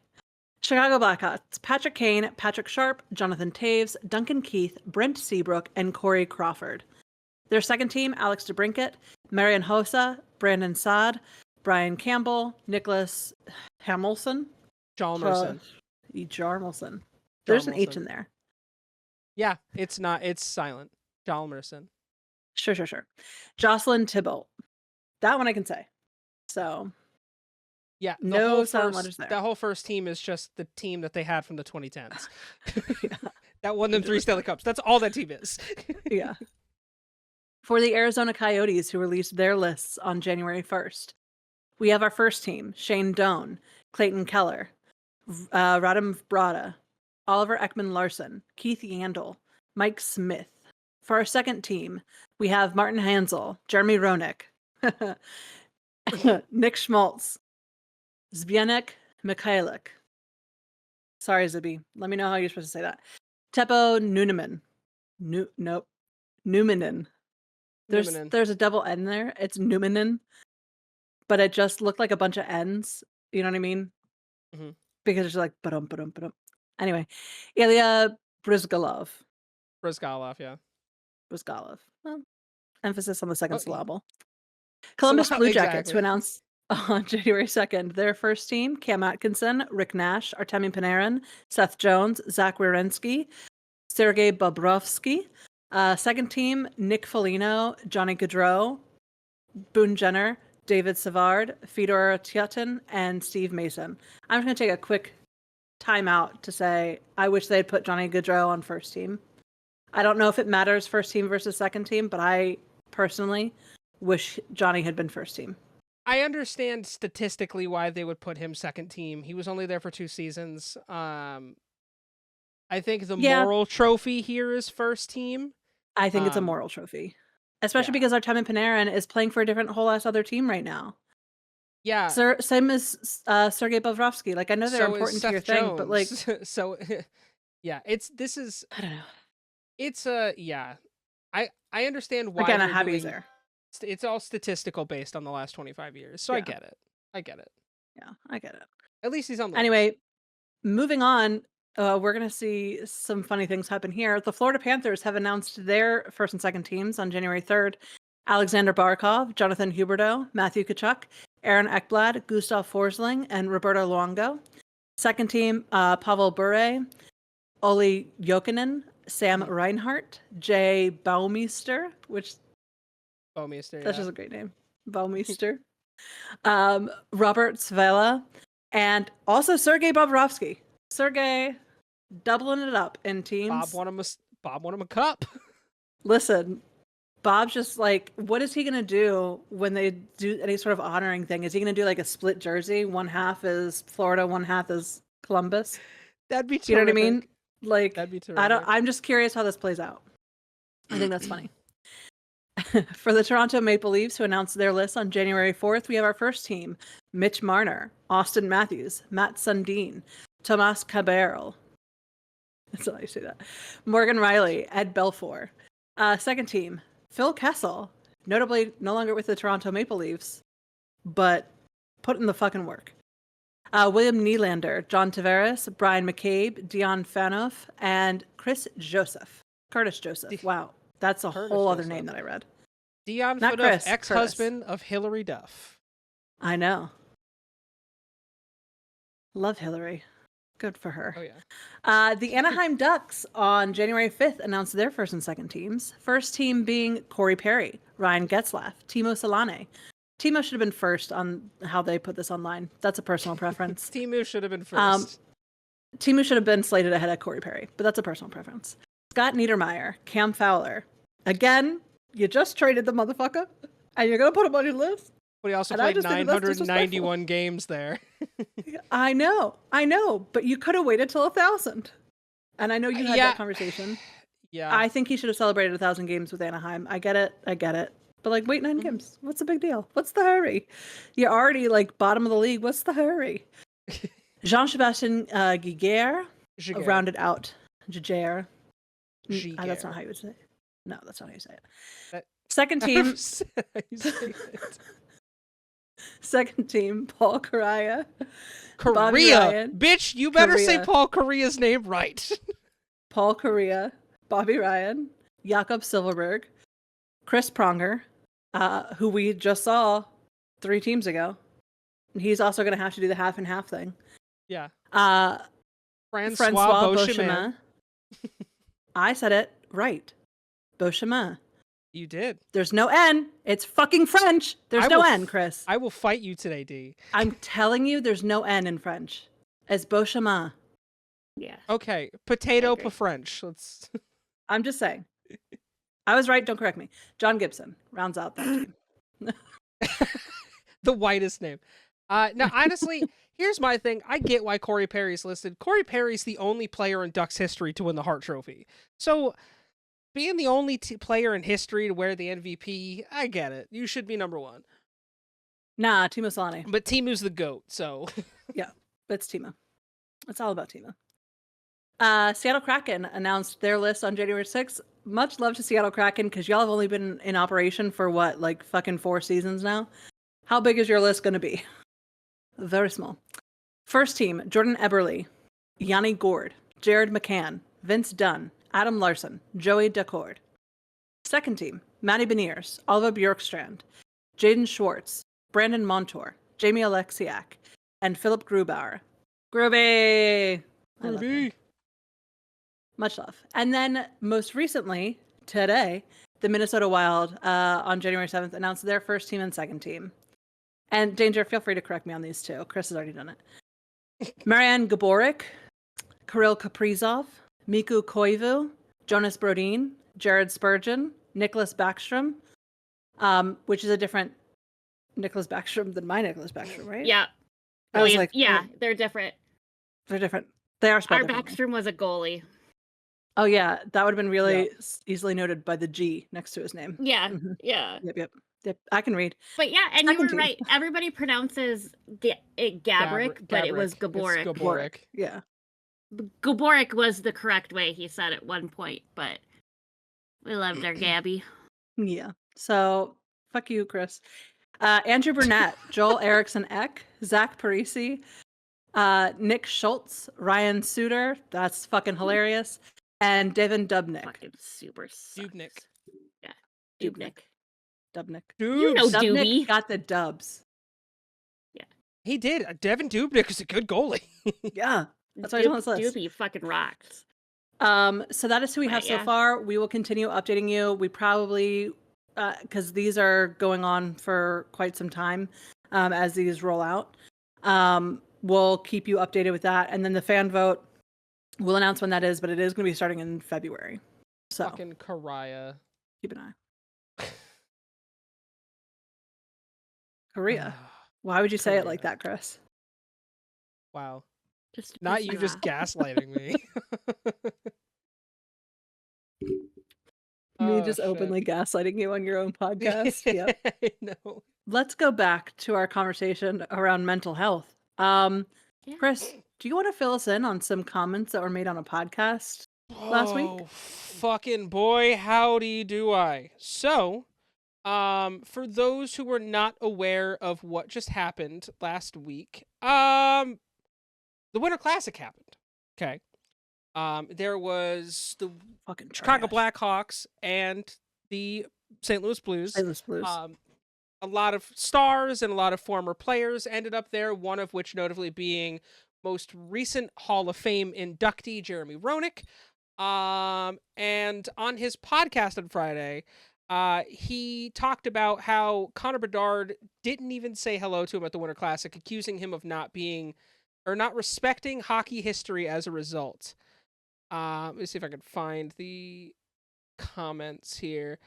Chicago Blackhawks, Patrick Kane, Patrick Sharp, Jonathan Taves, Duncan Keith, Brent Seabrook, and Corey Crawford. Their second team, Alex DeBrincat, Marian Hossa, Brandon Saad, Brian Campbell, Nicholas Hamilton. Jalmerson. Jarmelson. There's an H in there. Yeah, it's not. It's silent. Jalmerson. Sure. Jocelyn Thibault. That one I can say. So. Yeah, No silent letters there. That whole first team is just the team that they had from the 2010s. Yeah. That won them 3 Stanley Cups. That's all that team is. Yeah. For the Arizona Coyotes, who released their lists on January 1st, we have our first team, Shane Doan, Clayton Keller, Radim Brada, Oliver Ekman-Larsson, Keith Yandel, Mike Smith. For our second team, we have Martin Hansel, Jeremy Roenick, Nick Schmaltz, Zbigniew Mikhailik. Sorry, Zibby. Let me know how you're supposed to say that. Teppo Nunanen. Numanen. There's a double N there. It's Numanen. But it just looked like a bunch of N's. You know what I mean? Mm-hmm. Because it's like ba-dum. Anyway, Ilya Brizgalov. Yeah. Brizgalov. Well, emphasis on the second syllable. Columbus Blue Jackets, who announced on January 2nd their first team, Cam Atkinson, Rick Nash, Artemi Panarin, Seth Jones, Zach Werenski, Sergei Bobrovsky. Second team, Nick Foligno, Johnny Gaudreau, Boone Jenner, David Savard, Fedor Tyotin, and Steve Mason. I'm just going to take a quick time out to say I wish they'd put Johnny Gaudreau on first team. I don't know if it matters first team versus second team, but I personally wish Johnny had been first team. I understand statistically why they would put him second team. He was only there for 2 seasons. I think the moral trophy here is first team. I think it's a moral trophy. Especially because Artemi Panarin is playing for a whole ass other team right now. Yeah. Same as Sergei Bobrovsky. Like, I know they're important to your thing, but like, so yeah, I don't know. It's I understand why. Again, I'm happy he's there. It's all statistical based on the last 25 years, so I get it. Yeah, I get it. At least he's on the Anyway, list. moving on. We're going to see some funny things happen here. The Florida Panthers have announced their first and second teams on January 3rd. Alexander Barkov, Jonathan Huberdeau, Matthew Tkachuk, Aaron Ekblad, Gustav Forsling, and Roberto Luongo. Second team, Pavel Bure, Olli Jokinen, Sam Reinhart, Jay Baumeister, that's just a great name. Baumeister. Robert Svela, and also Sergei Bobrovsky. Sergei, doubling it up in teams. Bob won him a cup. Listen, Bob's just like, what is he going to do when they do any sort of honoring thing? Is he going to do like a split jersey? One half is Florida, one half is Columbus. That'd be terrific. You know what I mean? Like, that'd be terrific. I'm just curious how this plays out. I think that's funny. For the Toronto Maple Leafs, who announced their list on January 4th, we have our first team: Mitch Marner, Austin Matthews, Matt Sundin, Tomas Cabral. That's how you say that. Morgan Riley, Ed Belfour. Second team: Phil Kessel, notably no longer with the Toronto Maple Leafs, but put in the fucking work. William Nylander, John Tavares, Brian McCabe, Dion Phaneuf, and Curtis Joseph. Wow, that's a whole other name that I read. Dion Phaneuf, ex-husband of Hillary Duff. I know. Love Hillary. Good for her. Oh, yeah. The Anaheim Ducks on January 5th announced their first and second teams. First team being Corey Perry, Ryan Getzlaff, Timo Solane. Timo should have been first on how they put this online. That's a personal preference. Timo should have been first. Timo should have been slated ahead of Corey Perry, but that's a personal preference. Scott Niedermayer, Cam Fowler. Again, you just traded the motherfucker, and you're going to put him on your list? But he also played 991 games there. I know, but you could have waited till 1,000. And I know you had that conversation. Yeah. I think he should have celebrated 1,000 games with Anaheim. I get it. But like, wait 9 games. What's the big deal? What's the hurry? You're already like bottom of the league. What's the hurry? Jean-Sebastien Giguère rounded out. Giguère. That's not how you would say it. No, that's not how you say it. Second team. Second team, Paul Correa. Correa. Bitch, you better say Paul Correa's name right. Paul Correa, Bobby Ryan, Jakob Silverberg, Chris Pronger, who we just saw 3 teams ago. He's also going to have to do the half and half thing. Yeah. Francois Beauchemin. I said it right. Beauchemin. You did. There's no N. It's fucking French. There's no N, Chris. I will fight you today, D. I'm telling you, there's no N in French. It's Beauchemin. Yeah. Okay. Potato for French. Let's. I'm just saying. I was right. Don't correct me. John Gibson rounds out that team. The whitest name. Now, honestly, here's my thing. I get why Corey Perry's listed. Corey Perry's the only player in Ducks history to win the Hart Trophy. So, being the only player in history to wear the MVP, I get it. You should be number 1. Nah, Timo Solane. But Timu's the GOAT, so. Yeah, it's Timo. It's all about Timo. Seattle Kraken announced their list on January 6th. Much love to Seattle Kraken, because y'all have only been in operation for what, like fucking 4 seasons now? How big is your list going to be? Very small. First team, Jordan Eberle, Yanni Gourde, Jared McCann, Vince Dunn, Adam Larson, Joey Decord. Second team, Matty Beniers, Oliver Bjorkstrand, Jaden Schwartz, Brandon Montour, Jamie Alexiak, and Philip Grubauer. Groovy! Much love. And then most recently, today, the Minnesota Wild on January 7th announced their first team and second team. And Danger, feel free to correct me on these too. Chris has already done it. Marianne Gaborik, Kirill Kaprizov, Miku Koivu, Jonas Brodin, Jared Spurgeon, Nicholas Backstrom, which is a different Nicholas Backstrom than my Nicholas Backstrom, right? Yeah. I was like, they're different. They're different. They are spelled Our Backstrom was a goalie. Oh yeah, that would have been really easily noted by the G next to his name. Yeah, Mm-hmm. yeah. Yep. I can read. But yeah, and you were right. Everybody pronounces Gaborik, but it was Gaborik. Gaborik. Yeah. Gaborik was the correct way he said at one point, but we loved our Gabby. Yeah. So fuck you, Chris. Andrew Burnett, Joel Eriksson Ek, Zach Parisi, Nick Schultz, Ryan Suter, that's fucking hilarious, and Devin Dubnik. Fucking super sucks. Dubnik. Yeah. Dubnik. You know Dubnik Doobie. got the dubs. Yeah. He did. Devin Dubnik is a good goalie. Yeah. That's why he's on this list. Doobie fucking rocks. So that is who we have so far. We will continue updating you. We probably, because these are going on for quite some time as these roll out. We'll keep you updated with that. And then the fan vote, We'll announce when that is, but it is going to be starting in February. So Fucking Karaya. keep an eye. Korea. Why would you say it like that, Chris? Wow. Just Not you just gaslighting me. Me Oh, just shit. openly gaslighting you on your own podcast. Yep. I know. Let's go back to our conversation around mental health. Chris, do you want to fill us in on some comments that were made on a podcast last week? Oh, fucking boy, howdy do I. So, for those who were not aware of what just happened last week, the Winter Classic happened. Okay. There was the Fucking Chicago trash. Blackhawks and the St. Louis Blues. St. Louis Blues. A lot of stars and a lot of former players ended up there, one of which notably being most recent Hall of Fame inductee Jeremy Roenick. And on his podcast on Friday, he talked about how Connor Bedard didn't even say hello to him at the Winter Classic, accusing him of not respecting hockey history as a result. Let me see if I can find the comments here.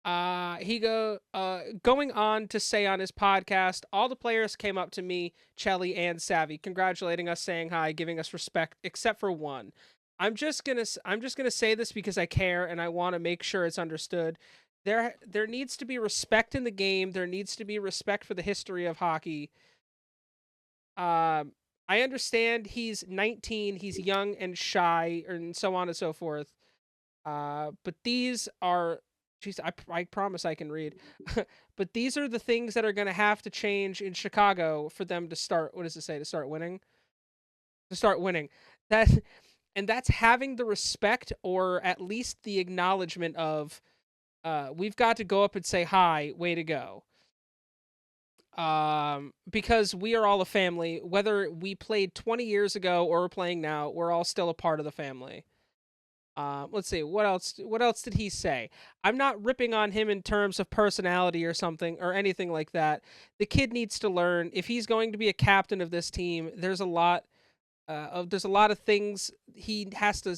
Going on to say on his podcast, all the players came up to me, Chelly and Savvy, congratulating us, saying hi, giving us respect, except for one. I'm just gonna say this because I care and I want to make sure it's understood. There needs to be respect in the game. There needs to be respect for the history of hockey. I understand he's 19, he's young and shy, and so on and so forth. But these are, geez, I promise I can read. But these are the things that are going to have to change in Chicago for them to start. What does it say? To start winning. To start winning. That's having the respect, or at least the acknowledgement of, we've got to go up and say hi. Way to go. Because we are all a family. Whether we played 20 years ago or we're playing now, we're all still a part of the family. Let's see, what else did he say? I'm not ripping on him in terms of personality or something or anything like that. The kid needs to learn. If he's going to be a captain of this team, there's a lot of things he has to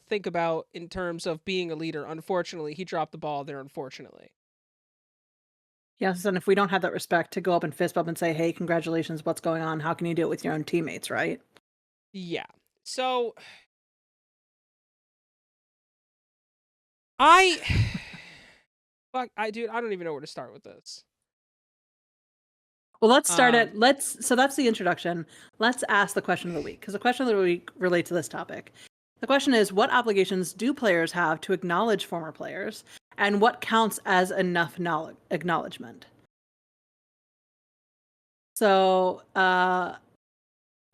think about in terms of being a leader. Unfortunately, he dropped the ball there, unfortunately. Yes, and if we don't have that respect to go up and fist bump and say, hey, congratulations, what's going on? How can you do it with your own teammates, right? Yeah. So dude, I don't even know where to start with this. Well, let's start it. So that's the introduction. Let's ask the question of the week, because the question of the week relates to this topic. The question is, what obligations do players have to acknowledge former players, and what counts as enough acknowledgement? So,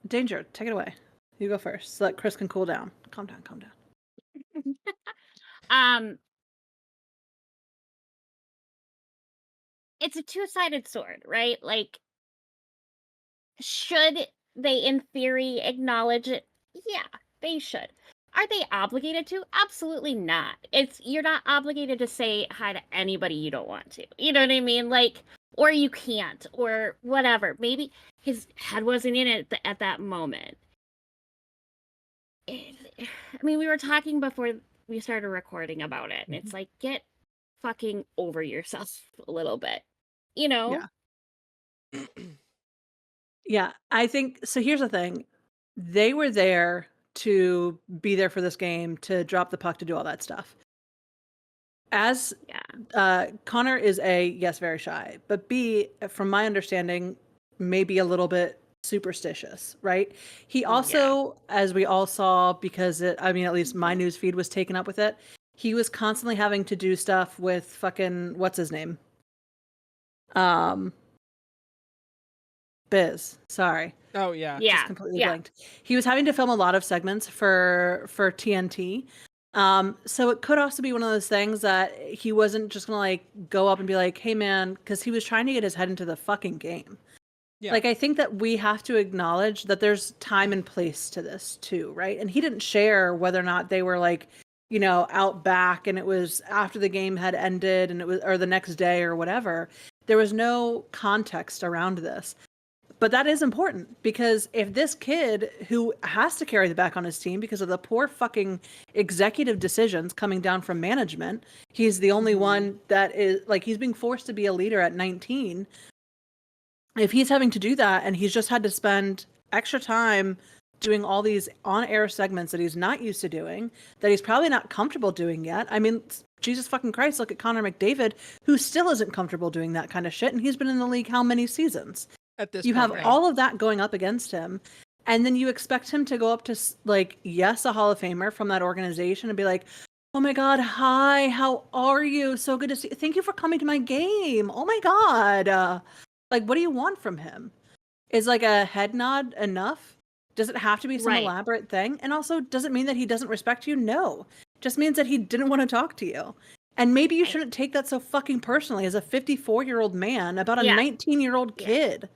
Danger, take it away. You go first, so that Chris can cool down. Calm down. It's a two-sided sword, right? Like, should they, in theory, acknowledge it? Yeah, they should. Are they obligated to? Absolutely not. You're not obligated to say hi to anybody you don't want to. You know what I mean? Like, or you can't, or whatever. Maybe his head wasn't in it at that moment. I mean, we were talking before we started recording about it, and it's like, get fucking over yourself a little bit, you know? Yeah. Yeah, I think so. Here's the thing. They were there to be there for this game, to drop the puck, to do all that stuff. As Connor is A, yes, very shy, but B, from my understanding, maybe a little bit superstitious, right? He also, as we all saw, because at least my news feed was taken up with it, he was constantly having to do stuff with fucking, what's his name? Biz, sorry. Oh yeah. Just completely blanked. He was having to film a lot of segments for TNT. So it could also be one of those things that he wasn't just gonna like go up and be like, hey man, because he was trying to get his head into the fucking game. Yeah. Like, I think that we have to acknowledge that there's time and place to this too, right? And he didn't share whether or not they were like, out back and it was after the game had ended and it was, or the next day or whatever. There was no context around this. But that is important because if this kid who has to carry the back on his team because of the poor fucking executive decisions coming down from management, he's the only one that is like, he's being forced to be a leader at 19. If he's having to do that and he's just had to spend extra time doing all these on-air segments that he's not used to doing, that he's probably not comfortable doing yet. I mean, Jesus fucking Christ, look at Connor McDavid, who still isn't comfortable doing that kind of shit, and he's been in the league how many seasons? At this you point, have all of that going up against him, and then you expect him to go up to, like, yes, a Hall of Famer from that organization and be like, oh my God, hi, how are you? So good to see you. Thank you for coming to my game. Oh my God. Like, what do you want from him? Is like a head nod enough? Does it have to be some elaborate thing? And also, does it mean that he doesn't respect you? No. Just means that he didn't want to talk to you. And maybe you shouldn't take that so fucking personally as a 54-year-old man about a 19-year-old kid.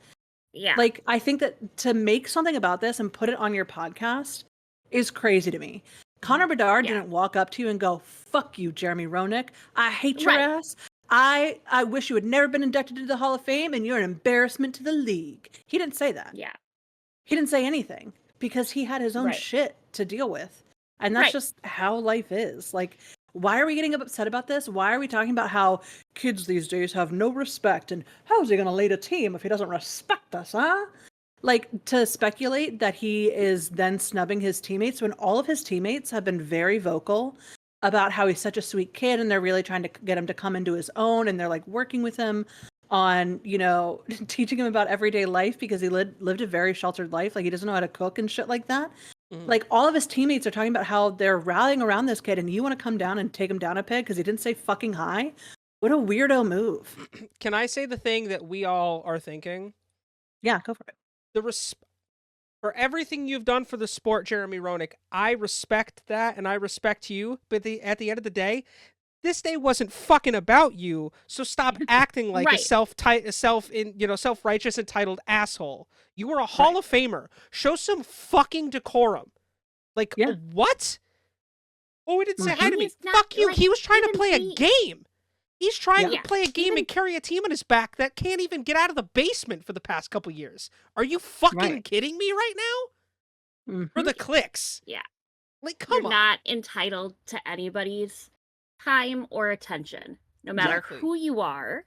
Yeah. Like, I think that to make something about this and put it on your podcast is crazy to me. Connor Bedard didn't walk up to you and go, fuck you, Jeremy Roenick. I hate your ass. I wish you had never been inducted to the Hall of Fame and you're an embarrassment to the league. He didn't say that. Yeah. He didn't say anything because he had his own shit to deal with. And that's just how life is. Like, why are we getting upset about this? Why are we talking about how kids these days have no respect and how is he going to lead a team if he doesn't respect us, huh? Like, to speculate that he is then snubbing his teammates when all of his teammates have been very vocal about how he's such a sweet kid and they're really trying to get him to come into his own and they're like working with him on, you know, teaching him about everyday life because he lived a very sheltered life. Like, he doesn't know how to cook and shit like that. Like, all of his teammates are talking about how they're rallying around this kid and you want to come down and take him down a peg because he didn't say fucking hi? What a weirdo move. Can I say the thing that we all are thinking? Yeah, go for it. For everything you've done for the sport, Jeremy Roenick, I respect that and I respect you. But at the end of the day, this day wasn't fucking about you. So stop acting like a self-righteous, entitled asshole. You were a Hall of Famer. Show some fucking decorum. Like, what? Oh, he didn't say hi to me. Fuck you. He was trying to play a game. He's trying to play a game and carry a team on his back that can't even get out of the basement for the past couple years. Are you fucking kidding me right now? For the clicks. Yeah. Like, come on. You're not entitled to anybody's time or attention, no matter who you are.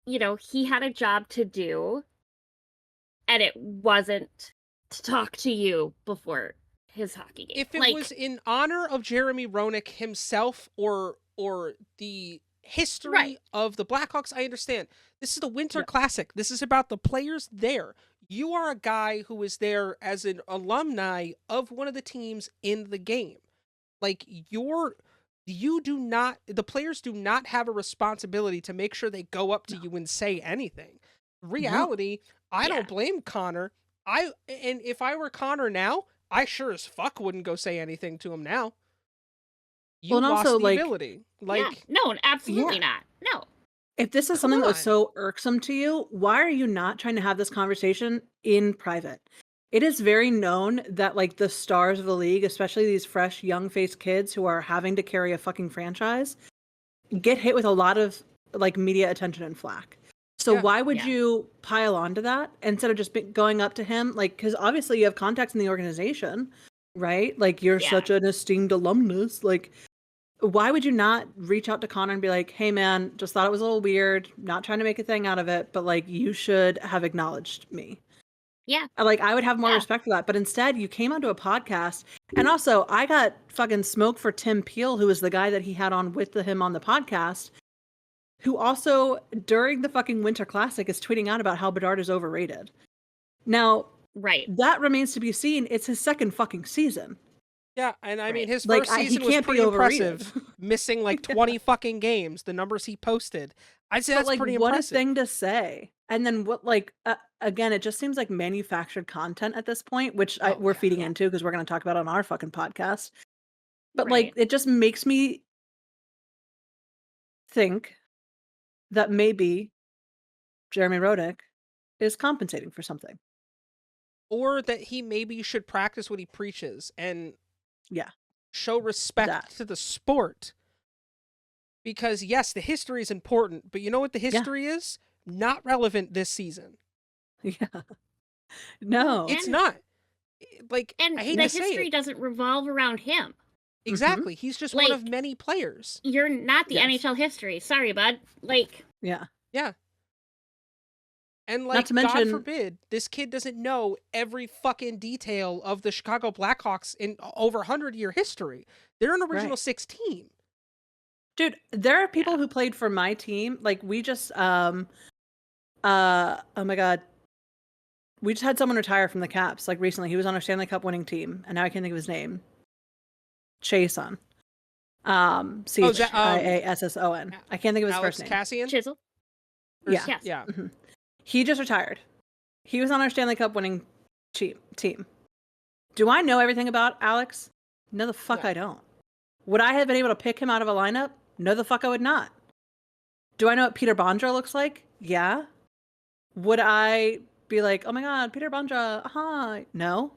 You know, he had a job to do, and it wasn't to talk to you before his hockey game. If it was in honor of Jeremy Roenick himself or the history of the Blackhawks, I understand. This is the Winter Classic. This is about the players there. You are a guy who is there as an alumni of one of the teams in the game. Like, the players do not have a responsibility to make sure they go up to you and say anything. Reality, I don't blame Connor. And if I were Connor now, I sure as fuck wouldn't go say anything to him now. You lost the ability. Like, no, absolutely not. No. If this is something that was so irksome to you, why are you not trying to have this conversation in private? It is very known that, like, the stars of the league, especially these fresh, young-faced kids who are having to carry a fucking franchise, get hit with a lot of, like, media attention and flack. So why would you pile onto that instead of just going up to him? Like, because obviously you have contacts in the organization, right? Like, you're such an esteemed alumnus. Like, why would you not reach out to Connor and be like, hey, man, just thought it was a little weird, not trying to make a thing out of it, but, like, you should have acknowledged me. Yeah. Like, I would have more respect for that. But instead, you came onto a podcast. And also, I got fucking smoke for Tim Peel, who was the guy that he had on with him on the podcast, who also, during the fucking Winter Classic, is tweeting out about how Bedard is overrated. Now, that remains to be seen. It's his second fucking season. Yeah, and I mean, his first season was pretty impressive. Missing like 20 fucking games, the numbers he posted. I'd say that's pretty impressive. What a thing to say. And then what, like, again, it just seems like manufactured content at this point, which we're feeding into because we're going to talk about on our fucking podcast. But like, it just makes me think that maybe Jeremy Roenick is compensating for something. Or that he maybe should practice what he preaches and show respect to the sport. Because yes, the history is important, but you know what the history is? Not relevant this season. Yeah. No. It's And- not. Like, And I hate the to say history it. doesn't revolve around him. Exactly. He's just one of Like- many players. You're not the Yes. NHL history. Sorry, bud. Like, Yeah. Yeah. And Not like, to God mention- forbid, this kid doesn't know every fucking detail of the Chicago Blackhawks in over 100-year history. They're an original Right. 6 team. Dude, there are people who played for my team. Like we just oh my God. We just had someone retire from the Caps like recently. He was on our Stanley Cup winning team, and now I can't think of his name. Chason. Chiasson. I can't think of his Alex first name. Cassian? Chisel. Yeah. Yes. Yeah. He just retired. He was on our Stanley Cup winning team. Do I know everything about Alex? No, the fuck No. I don't. Would I have been able to pick him out of a lineup? No, the fuck I would not. Do I know what Peter Bondra looks like? Yeah. Would I be like, oh my God, Peter Bondra, hi? No.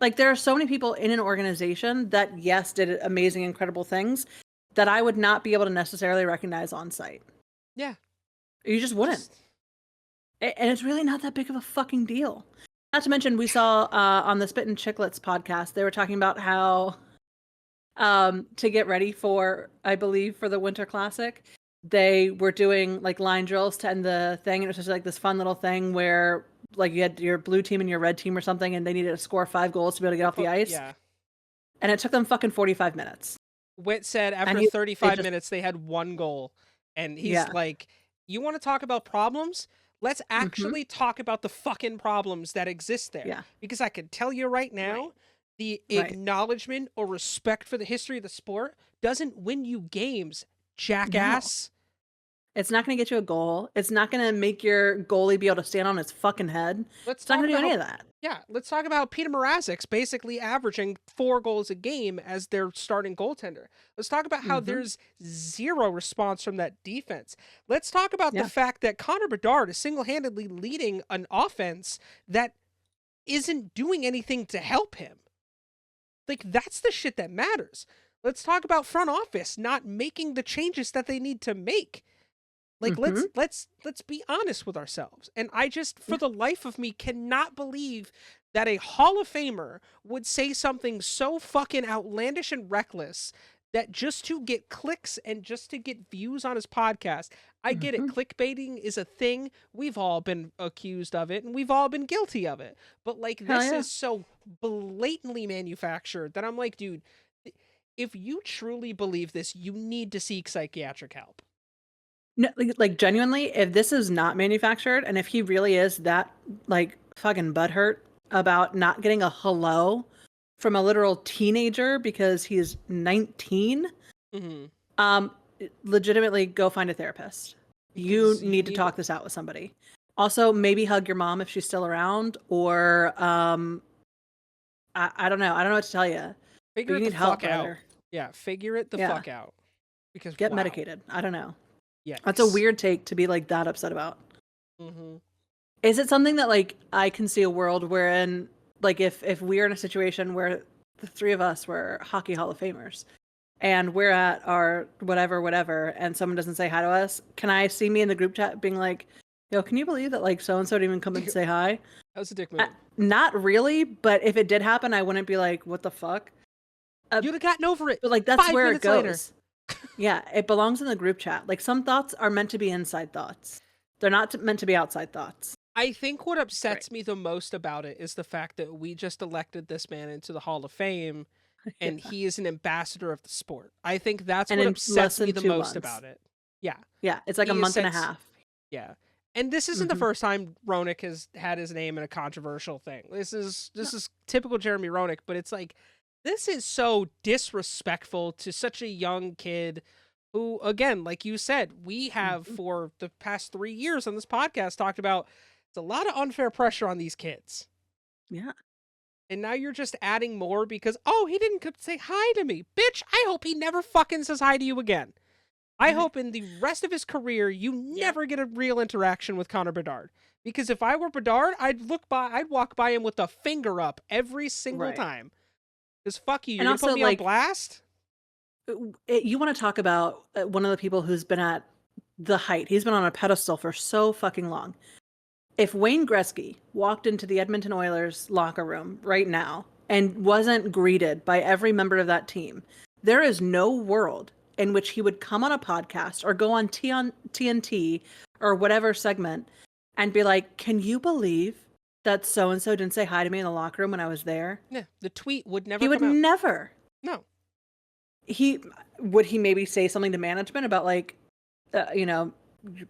Like, there are so many people in an organization that, yes, did amazing, incredible things that I would not be able to necessarily recognize on site. Yeah. You just wouldn't. And it's really not that big of a fucking deal. Not to mention, we saw on the Spit and Chicklets podcast, they were talking about how to get ready for, I believe, for the Winter Classic, they were doing like line drills to end the thing. And it was just like this fun little thing where like you had your blue team and your red team or something, and they needed to score 5 goals to be able to get off the ice. Yeah. And it took them fucking 45 minutes. Witt said after 35 minutes, they had 1 goal. And he's like, you want to talk about problems? Let's actually talk about the fucking problems that exist there. Yeah. Because I can tell you right now, the acknowledgement or respect for the history of the sport doesn't win you games, jackass. It's not going to get you a goal. It's not going to make your goalie be able to stand on his fucking head. It's not going to do any of that. Yeah, let's talk about Peter Mrazek's basically averaging 4 goals a game as their starting goaltender. Let's talk about how there's zero response from that defense. Let's talk about the fact that Connor Bedard is single-handedly leading an offense that isn't doing anything to help him. Like, that's the shit that matters. Let's talk about front office not making the changes that they need to make. Like, let's be honest with ourselves. And I just, for the life of me, cannot believe that a Hall of Famer would say something so fucking outlandish and reckless that just to get clicks and just to get views on his podcast. I get it. Clickbaiting is a thing. We've all been accused of it, and we've all been guilty of it. But, like, this is so blatantly manufactured that I'm like, dude, if you truly believe this, you need to seek psychiatric help. No, like genuinely, if this is not manufactured, and if he really is that like fucking butthurt about not getting a hello from a literal teenager because he's 19, legitimately go find a therapist. You need to talk this out with somebody. Also, maybe hug your mom if she's still around, or I don't know. I don't know what to tell you. Figure it the fuck out. Yeah, figure it the fuck out. Because get medicated. I don't know. Yeah, that's a weird take to be like that upset about. Is it something that like I can see a world wherein like if we're in a situation where the 3 of us were hockey Hall of Famers and we're at our whatever and someone doesn't say hi to us, can I see me in the group chat being like, yo, can you believe that like so and so didn't even come and say hi? That was a dick move. Not really, but if it did happen, I wouldn't be like, what the fuck? You'd have gotten over it. But like that's 5 where it minutes goes. later. Yeah, it belongs in the group chat. Like some thoughts are meant to be inside thoughts. They're not meant to be outside thoughts. I think what upsets me the most about it is the fact that we just elected this man into the Hall of Fame and he is an ambassador of the sport. I think that's what upsets me the most about it. Yeah. Yeah, it's like a month and a half. Yeah. And this isn't the first time Roenick has had his name in a controversial thing. This is typical Jeremy Roenick, but it's like this is so disrespectful to such a young kid who, again, like you said, we have for the past 3 years on this podcast talked about it's a lot of unfair pressure on these kids. Yeah. And now you're just adding more because, oh, he didn't say hi to me. Bitch, I hope he never fucking says hi to you again. I hope in the rest of his career, you never get a real interaction with Connor Bedard. Because if I were Bedard, I'd walk by him with a finger up every single time. Because fuck you, you're going to put me on blast? You want to talk about one of the people who's been at the height. He's been on a pedestal for so fucking long. if Wayne Gretzky walked into the Edmonton Oilers locker room right now and wasn't greeted by every member of that team, there is no world in which he would come on a podcast or go on TNT or whatever segment and be like, "Can you believe that so-and-so didn't say hi to me in the locker room when I was there?" Yeah, the tweet would never He would come out. never. No. He maybe say something to management about like,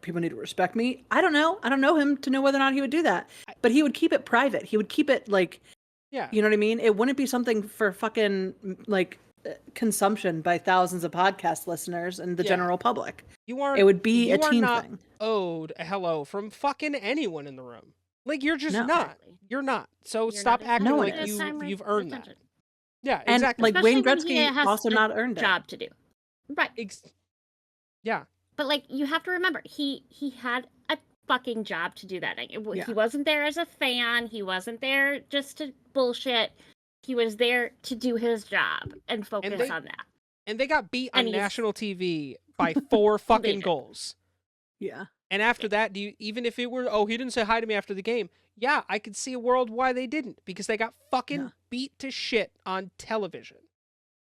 people need to respect me. I don't know. I don't know him to know whether or not he would do that. But he would keep it private. He would keep it like, Yeah. you know what I mean? It wouldn't be something for fucking like consumption by thousands of podcast listeners and the general public. It would be a team thing. Owed a hello from fucking anyone in the room. Like, you're just not. Exactly. You're not. So You're stop not acting like entitled to you've earned attention. that. Yeah, And exactly. like Wayne Especially when he Gretzky has also a not earned it. job to do. Right. Yeah. But like, you have to remember, he had a fucking job to do that. Yeah. He wasn't there as a fan. He wasn't there just to bullshit. He was there to do his job and focus on that. And they got beat And on he's- national TV by 4 fucking goals. Yeah. And after that, even if it were, oh, he didn't say hi to me after the game. Yeah, I could see a world why they didn't, because they got fucking beat to shit on television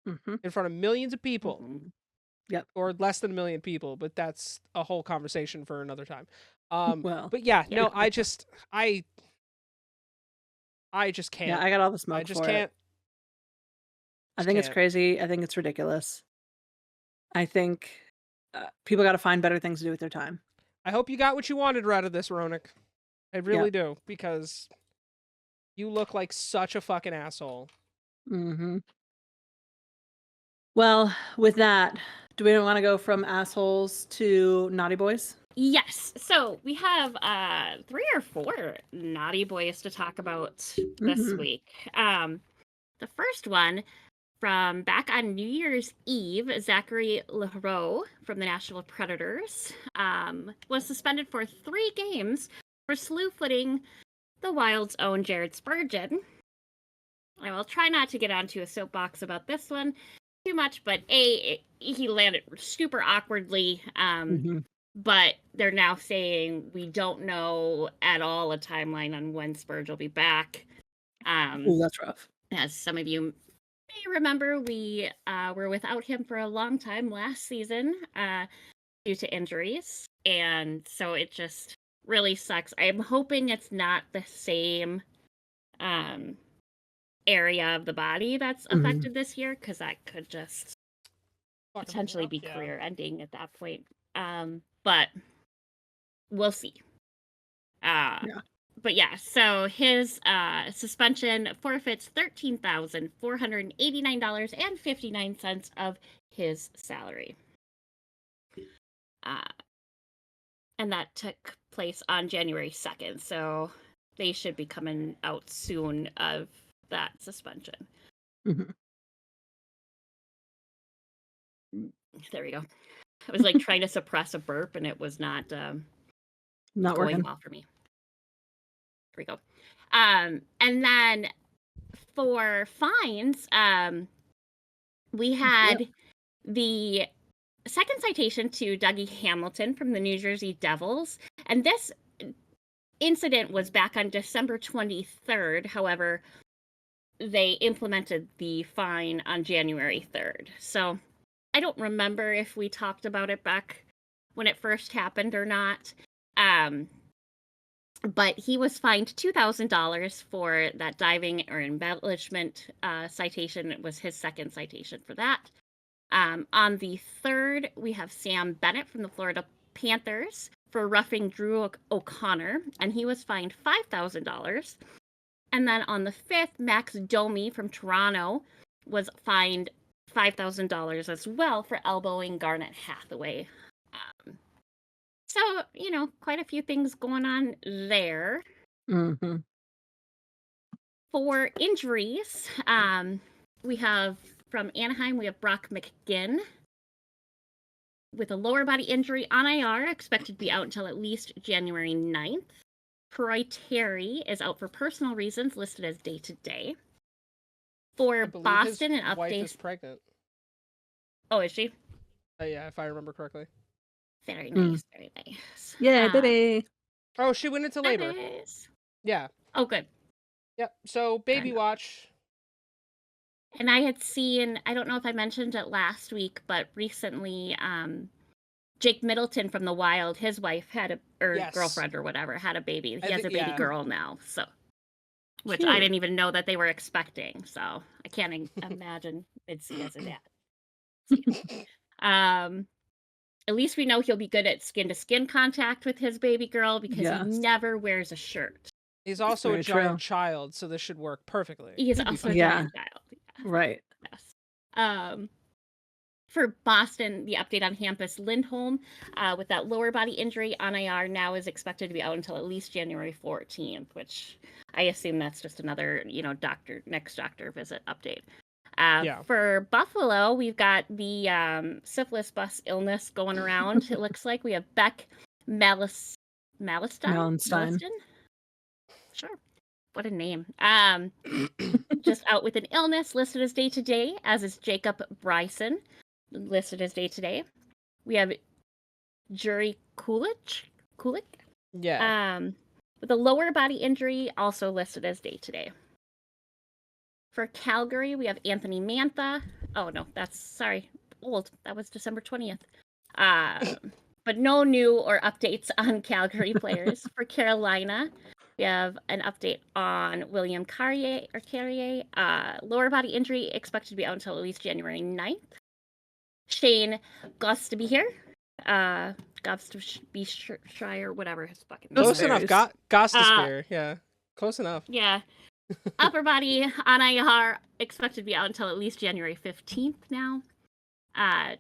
in front of millions of people. Mhm. Yep. Or less than 1 million people, but that's a whole conversation for another time. Well, but yeah, no, I just can't. yeah, I got all the smoke I just for can't. it. I think it's crazy. I think it's ridiculous. I think people got to find better things to do with their time. I hope you got what you wanted out of this, Ronak. I really do, because you look like such a fucking asshole. Mm-hmm. Well, with that, do we want to go from assholes to naughty boys? Yes. So we have 3 or 4 naughty boys to talk about this week. The first one, from back on New Year's Eve, Zachary Leroux from the Nashville Predators was suspended for 3 games for slew-footing the Wild's own Jared Spurgeon. I will try not to get onto a soapbox about this one too much, but he landed super awkwardly. But they're now saying we don't know at all a timeline on when Spurge will be back. Oh, that's rough. As some of you may remember, we were without him for a long time last season due to injuries. And so it just really sucks. I'm hoping it's not the same area of the body that's affected this year, because that could just potentially be career ending at that point. But we'll see. But yeah, so his suspension forfeits $13,489.59 of his salary. And that took place on January 2nd, so they should be coming out soon of that suspension. There we go. I was like trying to suppress a burp, and it was not going working well for me. Here we go. And then for fines, we had the second citation to Dougie Hamilton from the New Jersey Devils. And this incident was back on December 23rd. However, they implemented the fine on January 3rd. So I don't remember if we talked about it back when it first happened or not. But he was fined $2,000 for that diving or embellishment citation. It was his second citation for that. On the 3rd, we have Sam Bennett from the Florida Panthers for roughing Drew O'Connor, and he was fined $5,000. And then on the 5th, Max Domi from Toronto was fined $5,000 as well for elbowing Garnet Hathaway. So, quite a few things going on there. For injuries, we have from Anaheim, we have Brock McGinn with a lower body injury on IR, expected to be out until at least January 9th. Troy Terry is out for personal reasons, listed as day-to-day. For Boston, an update. Wife is pregnant. Oh, is she? Yeah, if I remember correctly. Very nice, very nice. Yeah, baby. Oh, she went into labor. Nice. Yeah. Oh, good. Yep. So baby watch. And I had seen, I don't know if I mentioned it last week, but recently, Jake Middleton from The Wild, his wife had girlfriend or whatever, had a baby. He has a baby girl now, so, which Cute. I didn't even know that they were expecting. So I can't imagine Mitzi as a dad. At least we know he'll be good at skin-to-skin contact with his baby girl because he never wears a shirt. He's also a giant child, so this should work perfectly. He's also a giant child. Yeah. Right. Yes. For Boston, the update on Hampus Lindholm with that lower body injury on IR now is expected to be out until at least January 14th, which I assume that's just another, next doctor visit update. For Buffalo, we've got the syphilis bus illness going around. It looks like we have Beck Malenstein. Sure. What a name. Just out with an illness, listed as day-to-day, as is Jacob Bryson, listed as day-to-day. We have Juri Kulich? Yeah. With a lower body injury, also listed as day-to-day. For Calgary, we have Anthony Mantha. Oh, no, old. That was December 20th. But no new or updates on Calgary players. For Carolina, we have an update on William Carrier. Lower body injury expected to be out until at least January 9th. Shane Gostabehere. Gostabehere, whatever his fucking name Close is. enough. Gostabehere. Yeah. Close enough. Yeah. Upper body on IR expected to be out until at least January 15th now.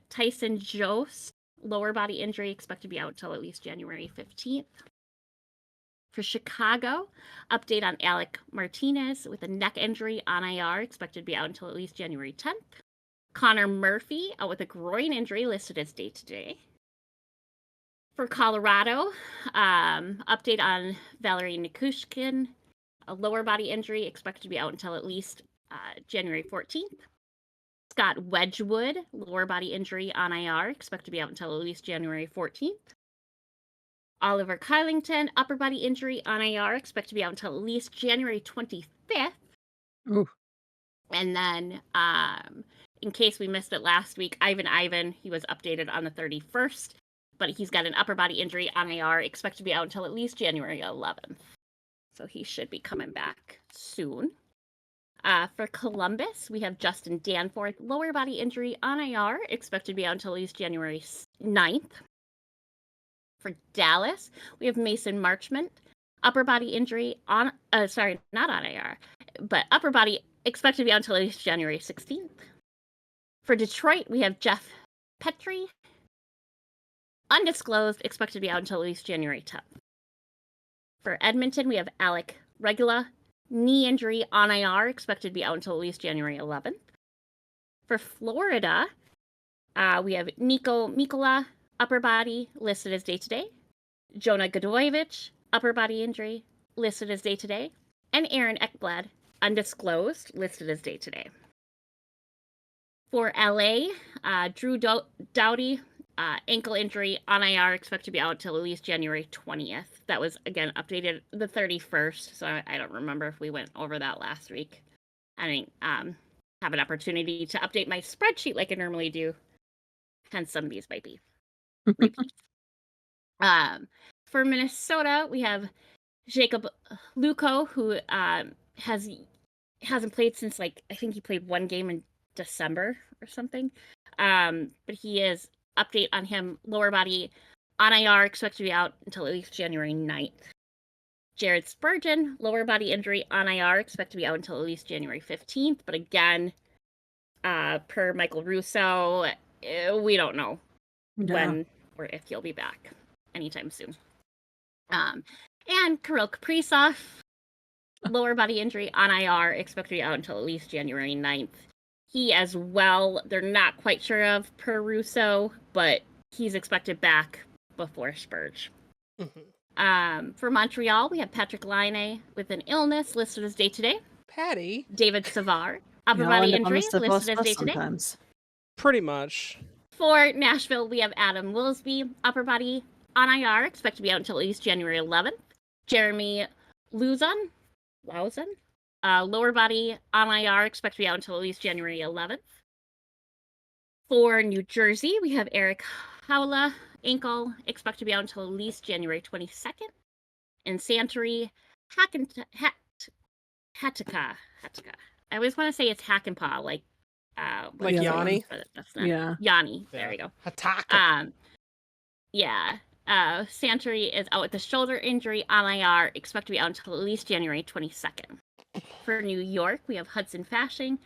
Tyson Jost, lower body injury expected to be out until at least January 15th. For Chicago, update on Alec Martinez with a neck injury on IR expected to be out until at least January 10th. Connor Murphy out with a groin injury listed as day-to-day. For Colorado, update on Valerie Nikushkin, a lower body injury expected to be out until at least January 14th. Scott Wedgwood, lower body injury on IR, expected to be out until at least January 14th. Oliver Kylington, upper body injury on IR, expected to be out until at least January 25th. Ooh. And then, in case we missed it last week, Ivan, he was updated on the 31st, but he's got an upper body injury on IR, expected to be out until at least January 11th. So he should be coming back soon. For Columbus, we have Justin Danforth, lower body injury on IR, expected to be out until at least January 9th. For Dallas, we have Mason Marchment, upper body injury not on IR, but upper body expected to be out until at least January 16th. For Detroit, we have Jeff Petrie, undisclosed, expected to be out until at least January 10th. For Edmonton, we have Alec Regula, knee injury on IR, expected to be out until at least January 11th. For Florida, we have Nico Mikola, upper body, listed as day-to-day. Jonah Godoyevich, upper body injury, listed as day-to-day. And Aaron Ekblad, undisclosed, listed as day-to-day. For LA, Drew Doughty, ankle injury on IR, expected to be out until at least January 20th. That was, again, updated the 31st, so I don't remember if we went over that last week. I didn't have an opportunity to update my spreadsheet like I normally do, hence some of these might be repeats. For Minnesota, we have Jacob Luco, who hasn't played since, I think he played one game in December or something. But he is update on him, lower body on IR, expected to be out until at least January 9th. Jared Spurgeon, lower body injury on IR, expected to be out until at least January 15th. But again, per Michael Russo, we don't know when or if he'll be back anytime soon. And Kirill Kaprizov, lower body injury on IR, expected to be out until at least January 9th. He as well, they're not quite sure of per Russo, but he's expected back before Spurge. Mm-hmm. For Montreal, we have Patrick Laine with an illness listed as day-to-day. Patty. David Savard, upper body injury, listed as day-to-day. Pretty much. For Nashville, we have Adam Willsby, upper body on IR, expected to be out until at least January 11th. Jeremy Lauzon, lower body on IR, expected to be out until at least January 11th. For New Jersey, we have Eric Howla, ankle, expected to be out until at least January 22nd. And Santori Hatika. I always want to say it's Hackenpaw, like Yanni? But that's not Yeah. Yanni. There we go. Hataka. Yeah. Santori is out with a shoulder injury on IR, expected to be out until at least January 22nd. For New York, we have Hudson Fashing,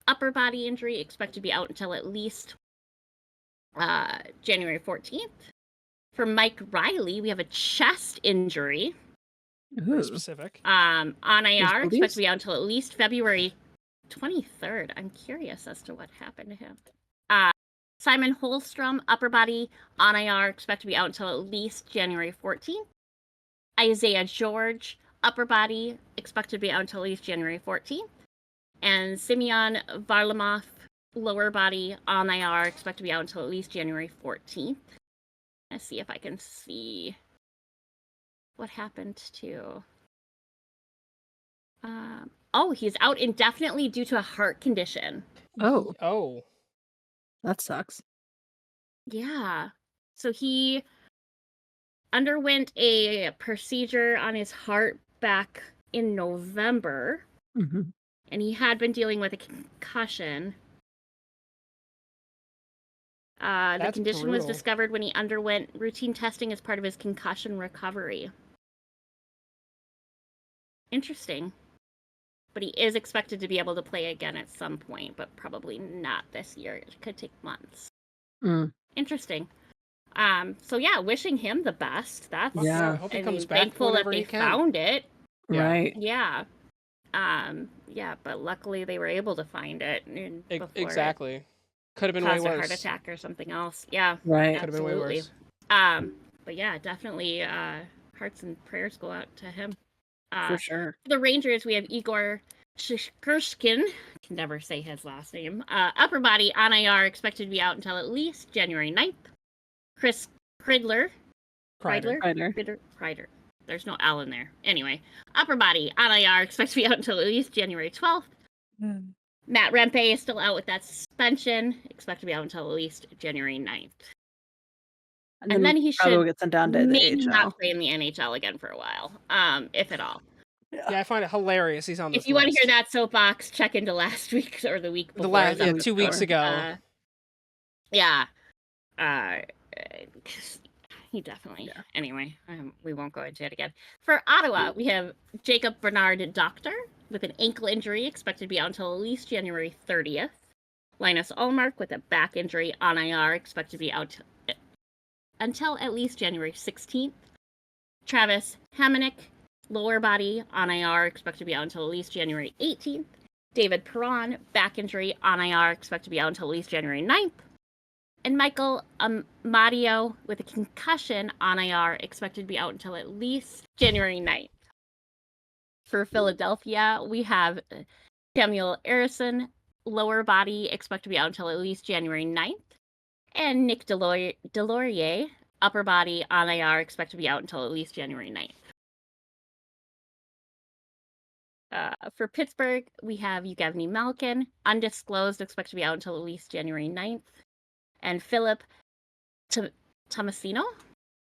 upper body injury, expected to be out until at least January 14th. For Mike Riley, we have a chest injury. Very specific. On IR, There's expected to be out until at least February 23rd. I'm curious as to what happened to him. Simon Holstrom, upper body on IR, expected to be out until at least January 14th. Isaiah George, upper body, expected to be out until at least January 14th. And Simeon Varlamov, lower body on IR, expected to be out until at least January 14th. Let's see if I can see what happened to... he's out indefinitely due to a heart condition. Oh. That sucks. Yeah. So he underwent a procedure on his heart back in November, and he had been dealing with a concussion. The condition was discovered when he underwent routine testing as part of his concussion recovery. Interesting. But he is expected to be able to play again at some point, but probably not this year. It could take months. Interesting. So yeah, wishing him the best. That's I hope he comes back thankful that they found it. Right. Yeah. Yeah, but luckily they were able to find it before Exactly. Could have been it way caused a worse. heart attack or something else. Yeah. Right. Could have been way worse. But yeah, definitely hearts and prayers go out to him. For sure. For the Rangers, we have Igor Shishkin. Can never say his last name. Upper body on IR, expected to be out until at least January 9th. Chris Kreider. There's no L in there. Anyway, upper body on IR, expected to be out until at least January 12th. Matt Rempe is still out with that suspension, expected to be out until at least January 9th. And then he should get sent down to the maybe AHL. not play in the NHL again for a while, if at all. Yeah, I find it hilarious he's on this If you want to hear that soapbox, check into last week or the week before. 2 weeks ago. Yeah. He definitely. Yeah. Anyway, we won't go into it again. For Ottawa, we have Jacob Bernard Doctor with an ankle injury, expected to be out until at least January 30th. Linus Ullmark with a back injury on IR, expected to be out until at least January 16th. Travis Hamonic, lower body on IR, expected to be out until at least January 18th. David Perron, back injury on IR, expected to be out until at least January 9th. And Michael Amadio with a concussion on IR, expected to be out until at least January 9th. For Philadelphia, we have Samuel Arison, lower body, expected to be out until at least January 9th. And Nick Delorier, upper body on IR, expected to be out until at least January 9th. For Pittsburgh, we have Yevgeny Malkin, undisclosed, expected to be out until at least January 9th. And Philip Tomasino?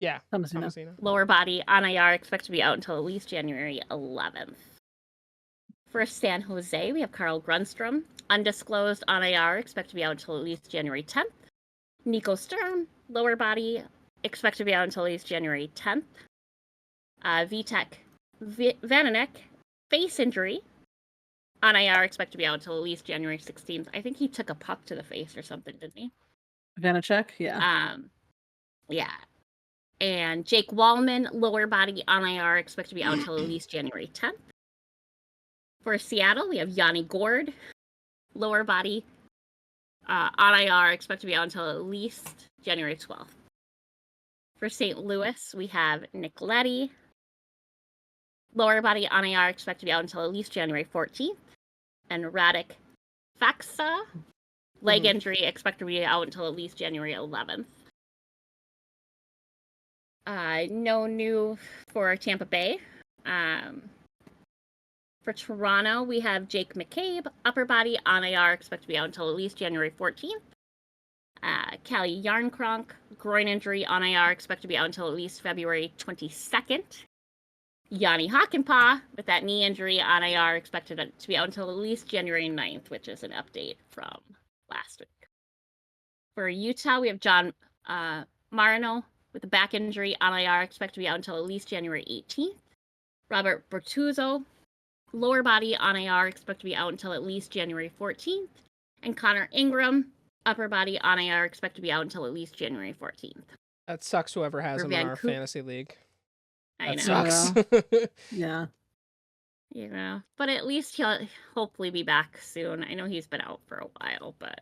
Yeah, Tomasino. Lower body on IR, expected to be out until at least January 11th. For San Jose, we have Carl Grunstrom, undisclosed on IR, expected to be out until at least January 10th. Nico Sturm, lower body, expected to be out until at least January 10th. Vitek Vananek, face injury on IR, expected to be out until at least January 16th. I think he took a puck to the face or something, didn't he? Vanacek, yeah. Yeah. And Jake Wallman, lower body on IR, expected to be out until at least January 10th. For Seattle, we have Yanni Gord, lower body on IR, expected to be out until at least January 12th. For St. Louis, we have Nick Leddy, lower body on IR, expected to be out until at least January 14th. And Radek Faksa, leg injury, expected to be out until at least January 11th. No new for Tampa Bay. For Toronto, we have Jake McCabe, upper body on IR, expected to be out until at least January 14th. Callie Yarncronk, groin injury on IR, expected to be out until at least February 22nd. Yanni Hockenpah, with that knee injury on IR, expected to be out until at least January 9th, which is an update from last week. For Utah, we have John Marino with a back injury on IR, expected to be out until at least January 18th. Robert Bertuzzo, lower body on IR, expected to be out until at least January 14th. And Connor Ingram, upper body on IR, expected to be out until at least January 14th. That sucks whoever has For him in our Vancouver- fantasy league. I That know. sucks. Yeah. You know, but at least he'll hopefully be back soon. I know he's been out for a while, but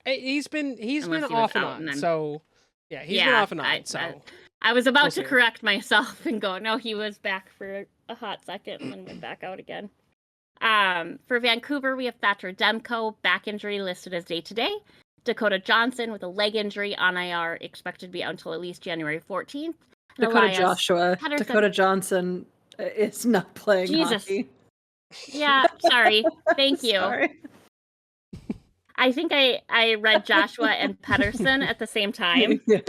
He's been Unless he was off and out on. and then- So yeah, he's been off and on. So I was about We'll to see. correct myself and go, no, he was back for a hot second and then went back out again. For Vancouver, we have Thatcher Demko, back injury listed as day-to-day. Dakota Johnson with a leg injury on IR, expected to be out until at least January 14th. And Dakota Elias Joshua. Pettersson- Dakota Johnson is not playing Jesus. hockey. Yeah, sorry. Thank you. Sorry. I think I read Joshua and Pedersen at the same time. Yeah.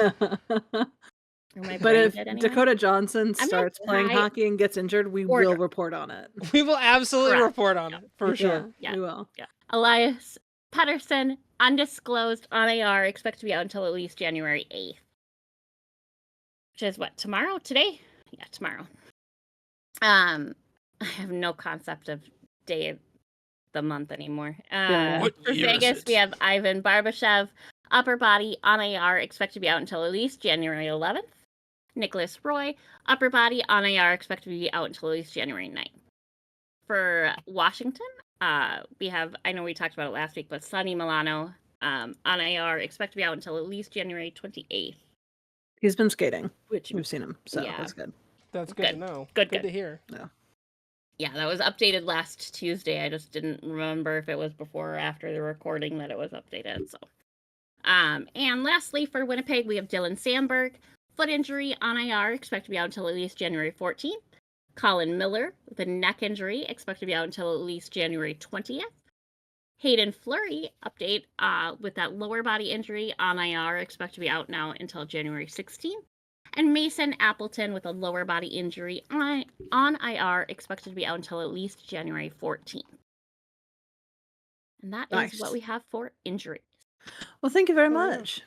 Or my But brain if did anyway. Dakota Johnson gonna starts playing try hockey and gets injured, we order. will report on it. we will absolutely Correct. report on it for sure. Yeah. We will. Elias Pettersson, undisclosed on AR, expected to be out until at least January 8th. Which is what, tomorrow? Today? Yeah, tomorrow. I have no concept of day of the month anymore. Yeah. What For year is Vegas, it? we have Ivan Barbashev, upper body on AR, expected to be out until at least January 11th. Nicholas Roy, upper body on AR, expected to be out until at least January 9th. For Washington, we have, I know we talked about it last week, but Sonny Milano on AR, expected to be out until at least January 28th. He's been skating. Which, We've seen him, so Yeah. that's good. That's good to Good. know. Good. to hear. yeah, that was updated last Tuesday. I just didn't remember if it was before or after the recording that it was updated. So, and lastly, for Winnipeg, we have Dylan Sandberg, foot injury on IR, expected to be out until at least January 14th. Colin Miller with a neck injury, expected to be out until at least January 20th. Hayden Fleury, update with that lower body injury on IR, expected to be out now until January 16th. And Mason Appleton with a lower body injury on IR, expected to be out until at least January 14th. And that Nice. is what we have for injuries. Well, thank you very Oh, yeah. much.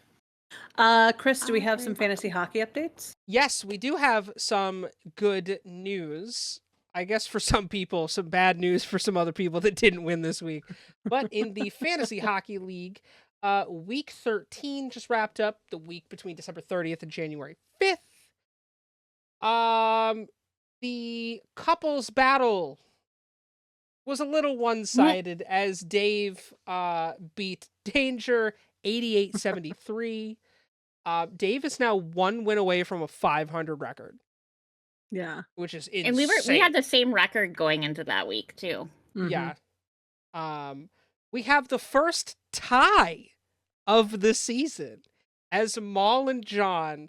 Chris, do we have very some fantasy hockey updates? Yes, we do have some good news. I guess for some people, some bad news for some other people that didn't win this week. But in the Fantasy Hockey League, week 13 just wrapped up, the week between December 30th and January 5th. The couples battle was a little one-sided as Dave beat Danger 88-73. Dave is now 1 win away from a 500 record, Yeah. which is insane. And we had the same record going into that week too. Mhm. Yeah. We have the first tie of the season as Maul and John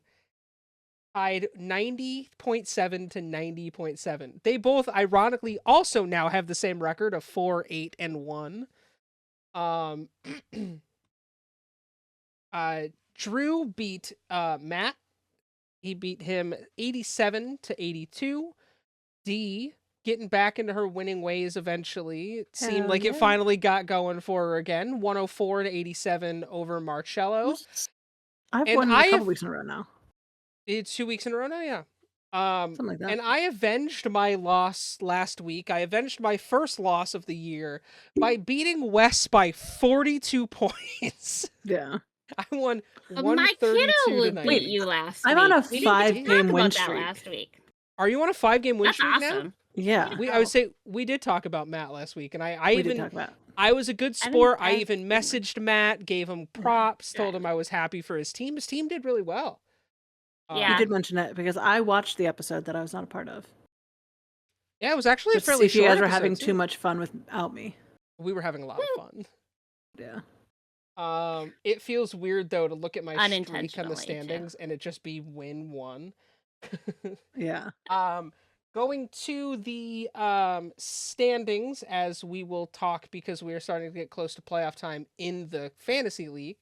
tied 90.7 to 90.7. They both ironically also now have the same record of 4-8-1. Drew beat Matt. He beat him 87-82. Dee getting back into her winning ways eventually. It seemed Hell like it yeah. finally got going for her again. 104-87 over Marcello. I've And won a I couple have- weeks in a row now. It's 2 weeks in a row now, yeah. Something like that. And I avenged my loss last week. I avenged my first loss of the year by beating Wes by 42 points. Yeah. I won But my 132 kiddo to beat 90. you last I'm week. on a We didn't get to 5-game talk win about that streak. last week. Are you on a 5-game win That's streak now? awesome. Yeah. I would say we did talk about Matt last week, and I We did even talk about. I was a good I sport. I think even messaged Matt, gave him props, told Yeah. him I was happy for his team. His team did really well. Yeah. You did mention it because I watched the episode that I was not a part of. Yeah, it was actually a Just to see fairly if you short guys were episode, having too. too much fun without me. We were having a lot of fun. Yeah. It feels weird though to look at my streak on the Unintentionally, too. standings and it just be win 1. Yeah. Going to the standings as we will talk because we are starting to get close to playoff time in the fantasy league.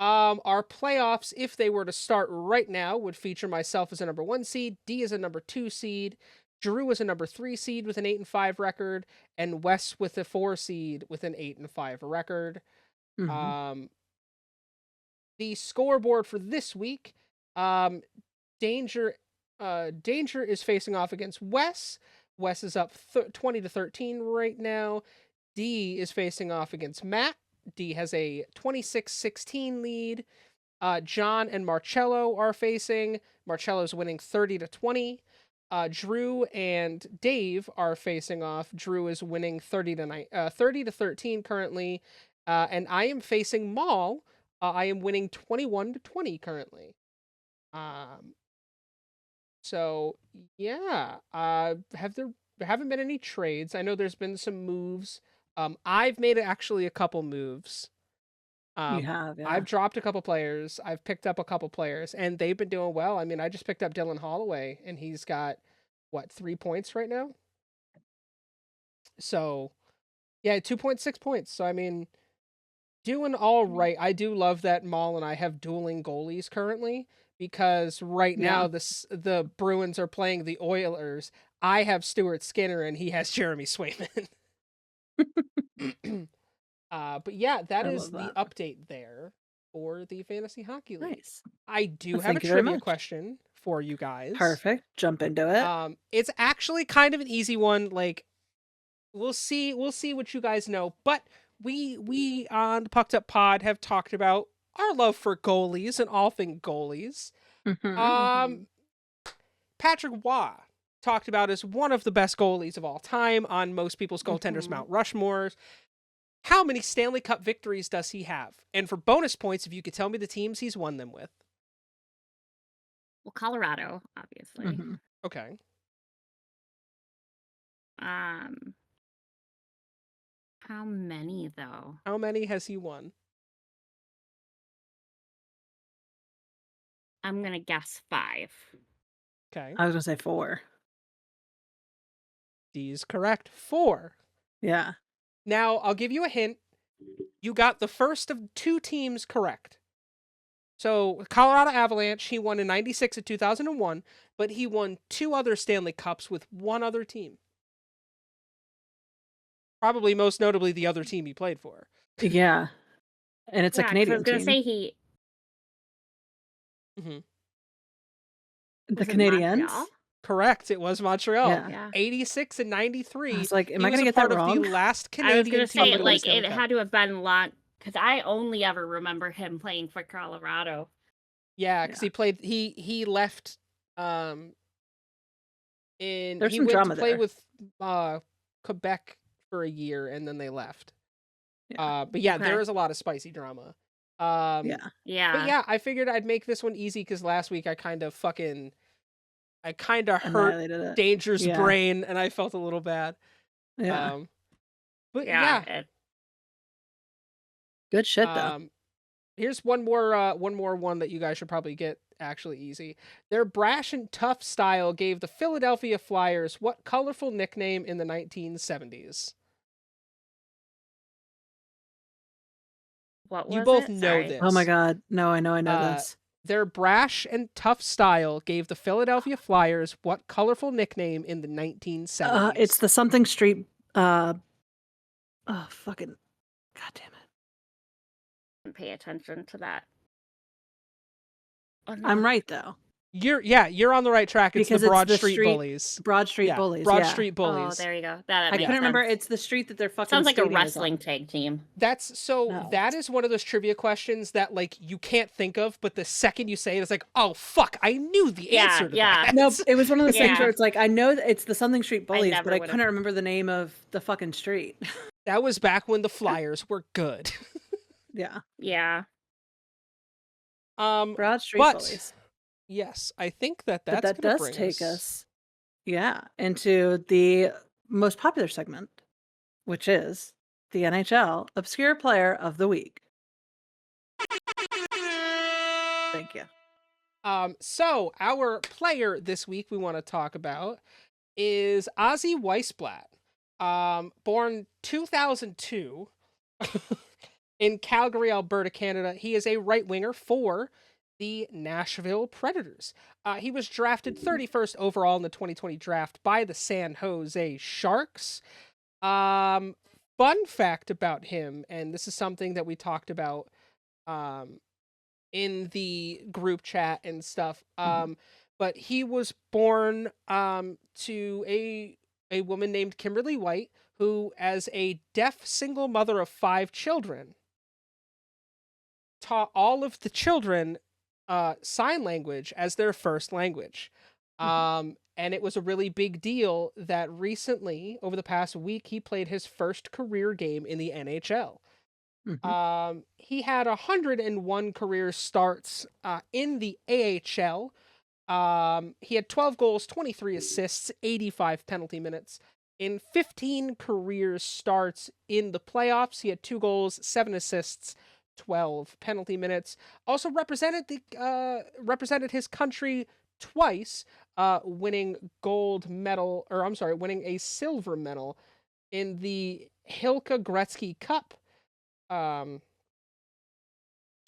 Our playoffs, if they were to start right now, would feature myself as a number 1 seed, D as a number 2 seed, Drew as a number 3 seed with an 8-5 record, and Wes with a 4 seed with an 8-5 record. Mhm. The scoreboard for this week, Danger is facing off against Wes. Wes is up 20-13 right now. D is facing off against Matt. D has a 26-16 lead. John and Marcello are facing. Marcello's winning 30-20. Drew and Dave are facing off. Drew is winning 30-13 currently. And I am facing Maul. I am winning 21-20 currently. So yeah. There haven't been any trades. I know there's been some moves. I've made actually a couple moves. You have, yeah. I've dropped a couple players. I've picked up a couple players, and they've been doing well. I mean, I just picked up Dylan Holloway, and he's got, 3 points right now? So, yeah, 2.6 points. So, I mean, doing all right. I do love that Maul and I have dueling goalies currently, because right now the Bruins are playing the Oilers. I have Stuart Skinner, and he has Jeremy Swayman. But yeah, that is the update there for the Fantasy Hockey League. Nice. I do have a trivia question for you guys. Perfect. Jump into it. It's actually kind of an easy one. Like, we'll see what you guys know. But we on the Pucked Up Pod have talked about our love for goalies and all things goalies. Patrick Waugh talked about as one of the best goalies of all time on most people's goaltenders Mount Rushmores. How many Stanley Cup victories does he have? And for bonus points, if you could tell me the teams he's won them with. Well, Colorado, obviously. Okay. How many, though? How many has he won? I'm going to guess 5. Okay. I was going to say 4. D is correct. 4. Yeah. Now, I'll give you a hint. You got the first of 2 teams correct. So, Colorado Avalanche, he won in 96 and 2001, but he won 2 other Stanley Cups with one other team. Probably most notably the other team he played for. Yeah. And it's a Canadian I was going to say he... The Canadiens? Montreal? Correct. It was Montreal. Yeah. 86 and 93. I was like, am I going to get that wrong? Of the last Canadian I was going to say, like, it had to have been long, because I only ever remember him playing for Colorado. Yeah, because he played. He left. There's he some went drama to play there. with Quebec for a year, and then they left. Yeah. But yeah, there is a lot of spicy drama. Yeah. But yeah, I figured I'd make this one easy because last week I kind of hurt Danger's brain, and I felt a little bad. Yeah. But yeah. Good shit though. Here's one more that you guys should probably get actually easy. Their brash and tough style gave the Philadelphia Flyers what colorful nickname in the 1970s? What was you both it? know Sorry. this. Oh my god. No, I know this. Their brash and tough style gave the Philadelphia Flyers what colorful nickname in the 1970s? It's the something street. Oh, fucking. God damn it. Pay attention to that. I'm right though. You're on the right track. It's because the Broad it's Street Bullies. Broad Street Bullies. Broad Street Bullies. Oh, there you go. That I couldn't remember. It's the street that they're fucking. Sounds like a wrestling tag team. That's so. That is one of those trivia questions that like you can't think of, but the second you say it, it's like, oh fuck, I knew the answer to that. No, it was one of those things where it's like I know that it's the something street Bullies, but I couldn't remember the name of the fucking street. That was back when the Flyers were good. Yeah. Yeah. Broad Street Bullies. Yes, I think that does take us, into the most popular segment, which is the NHL Obscure Player of the Week. Thank you. So our player this week we want to talk about is Ozzy Weisblatt. Born 2002 in Calgary, Alberta, Canada. He is a right winger for the Nashville Predators. He was drafted 31st overall in the 2020 draft by the San Jose Sharks. Fun fact about him, and this is something that we talked about in the group chat and stuff. But he was born to a woman named Kimberly White, who, as a deaf single mother of 5 children, taught all of the children sign language as their first language. And it was a really big deal that recently, over the past week, he played his first career game in the NHL. He had 101 career starts in the AHL. He had 12 goals, 23 assists, 85 penalty minutes. In 15 career starts in the playoffs, he had 2 goals, 7 assists, 12 penalty minutes. Also represented his country twice, winning winning a silver medal in the Hilka Gretzky Cup.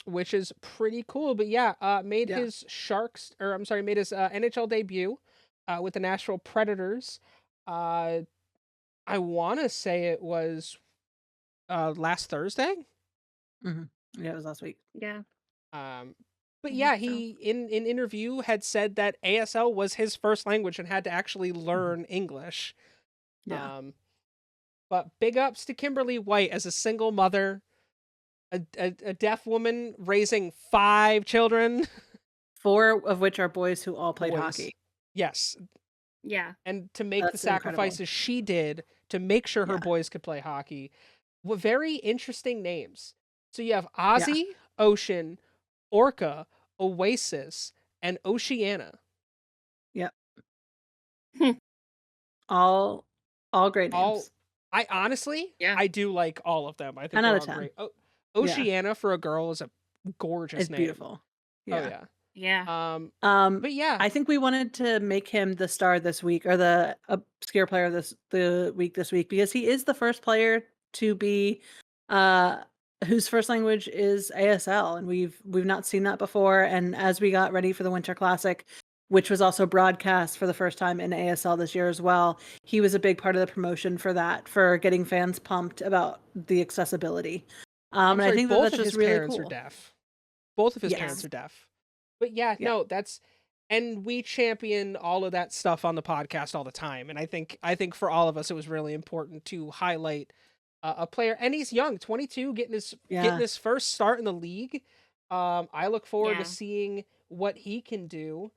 Which is pretty cool. But made his NHL debut with the Nashville Predators. I want to say it was last Thursday. Yeah, it was last week. Yeah. But he in interview had said that ASL was his first language and had to actually learn English. Yeah. But big ups to Kimberly White as a single mother. A deaf woman raising 5 children. 4 of which are boys who all played hockey. Yes. Yeah. And to make the sacrifices she did to make sure her boys could play hockey. Very interesting names. So you have Ozzy, Ocean, Orca, Oasis, and Oceana. Yep. all great names. I honestly, I do like all of them. I think 10 they're out of all 10. great. Oceana for a girl is a gorgeous it's name. Beautiful. Yeah. Oh yeah. Yeah. But yeah, I think we wanted to make him the star this week, or the obscure player this week, because he is the first player to be whose first language is ASL, and we've not seen that before. And as we got ready for the Winter Classic, which was also broadcast for the first time in ASL this year as well, he was a big part of the promotion for that, for getting fans pumped about the accessibility. And I think that's just really cool. Both of his parents are deaf. Both of his parents are deaf. But no, that's, and we champion all of that stuff on the podcast all the time. And I think for all of us, it was really important to highlight a player, and he's young, 22, getting his first start in the league. I look forward to seeing what he can do.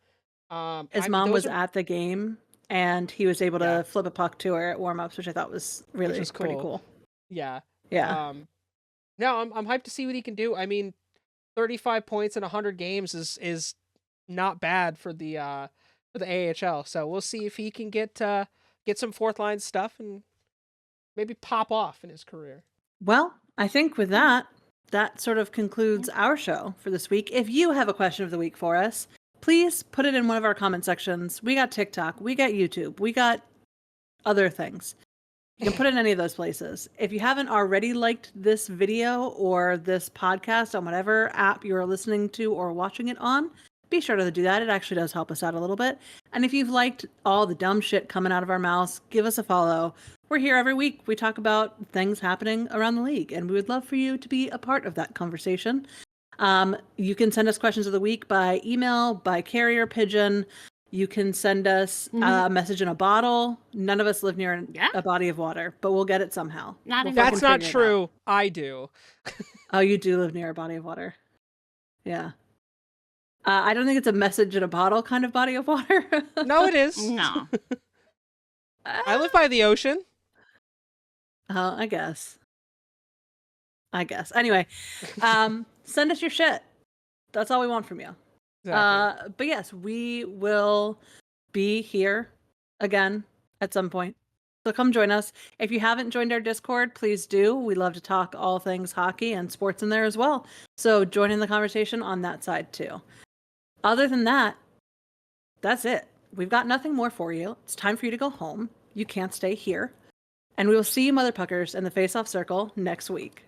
His mom was at the game, and he was able to flip a puck to her at warm-ups, which I thought was really pretty cool. Yeah. No, I'm hyped to see what he can do. I mean, 35 points in 100 games is not bad for the AHL. So we'll see if he can get some fourth line stuff and maybe pop off in his career. Well, I think with that sort of concludes our show for this week. If you have a question of the week for us, please put it in one of our comment sections. We got TikTok, we got YouTube, we got other things. You can put it in any of those places. If you haven't already liked this video or this podcast on whatever app you're listening to or watching it on, be sure to do that. It actually does help us out a little bit. And if you've liked all the dumb shit coming out of our mouths, give us a follow. We're here every week. We talk about things happening around the league, and we would love for you to be a part of that conversation. You can send us questions of the week by email, by carrier pigeon. You can send us a message in a bottle. None of us live near a body of water, but we'll get it somehow. That's not true. I do. Oh, you do live near a body of water. Yeah. I don't think it's a message in a bottle kind of body of water. No, it is. No. I live by the ocean. Oh, I guess. Anyway, send us your shit. That's all we want from you. Exactly. But yes, we will be here again at some point. So come join us. If you haven't joined our Discord, please do. We love to talk all things hockey and sports in there as well. So join in the conversation on that side too. Other than that, that's it. We've got nothing more for you. It's time for you to go home. You can't stay here. And we will see you, Mother Puckers, in the face-off circle next week.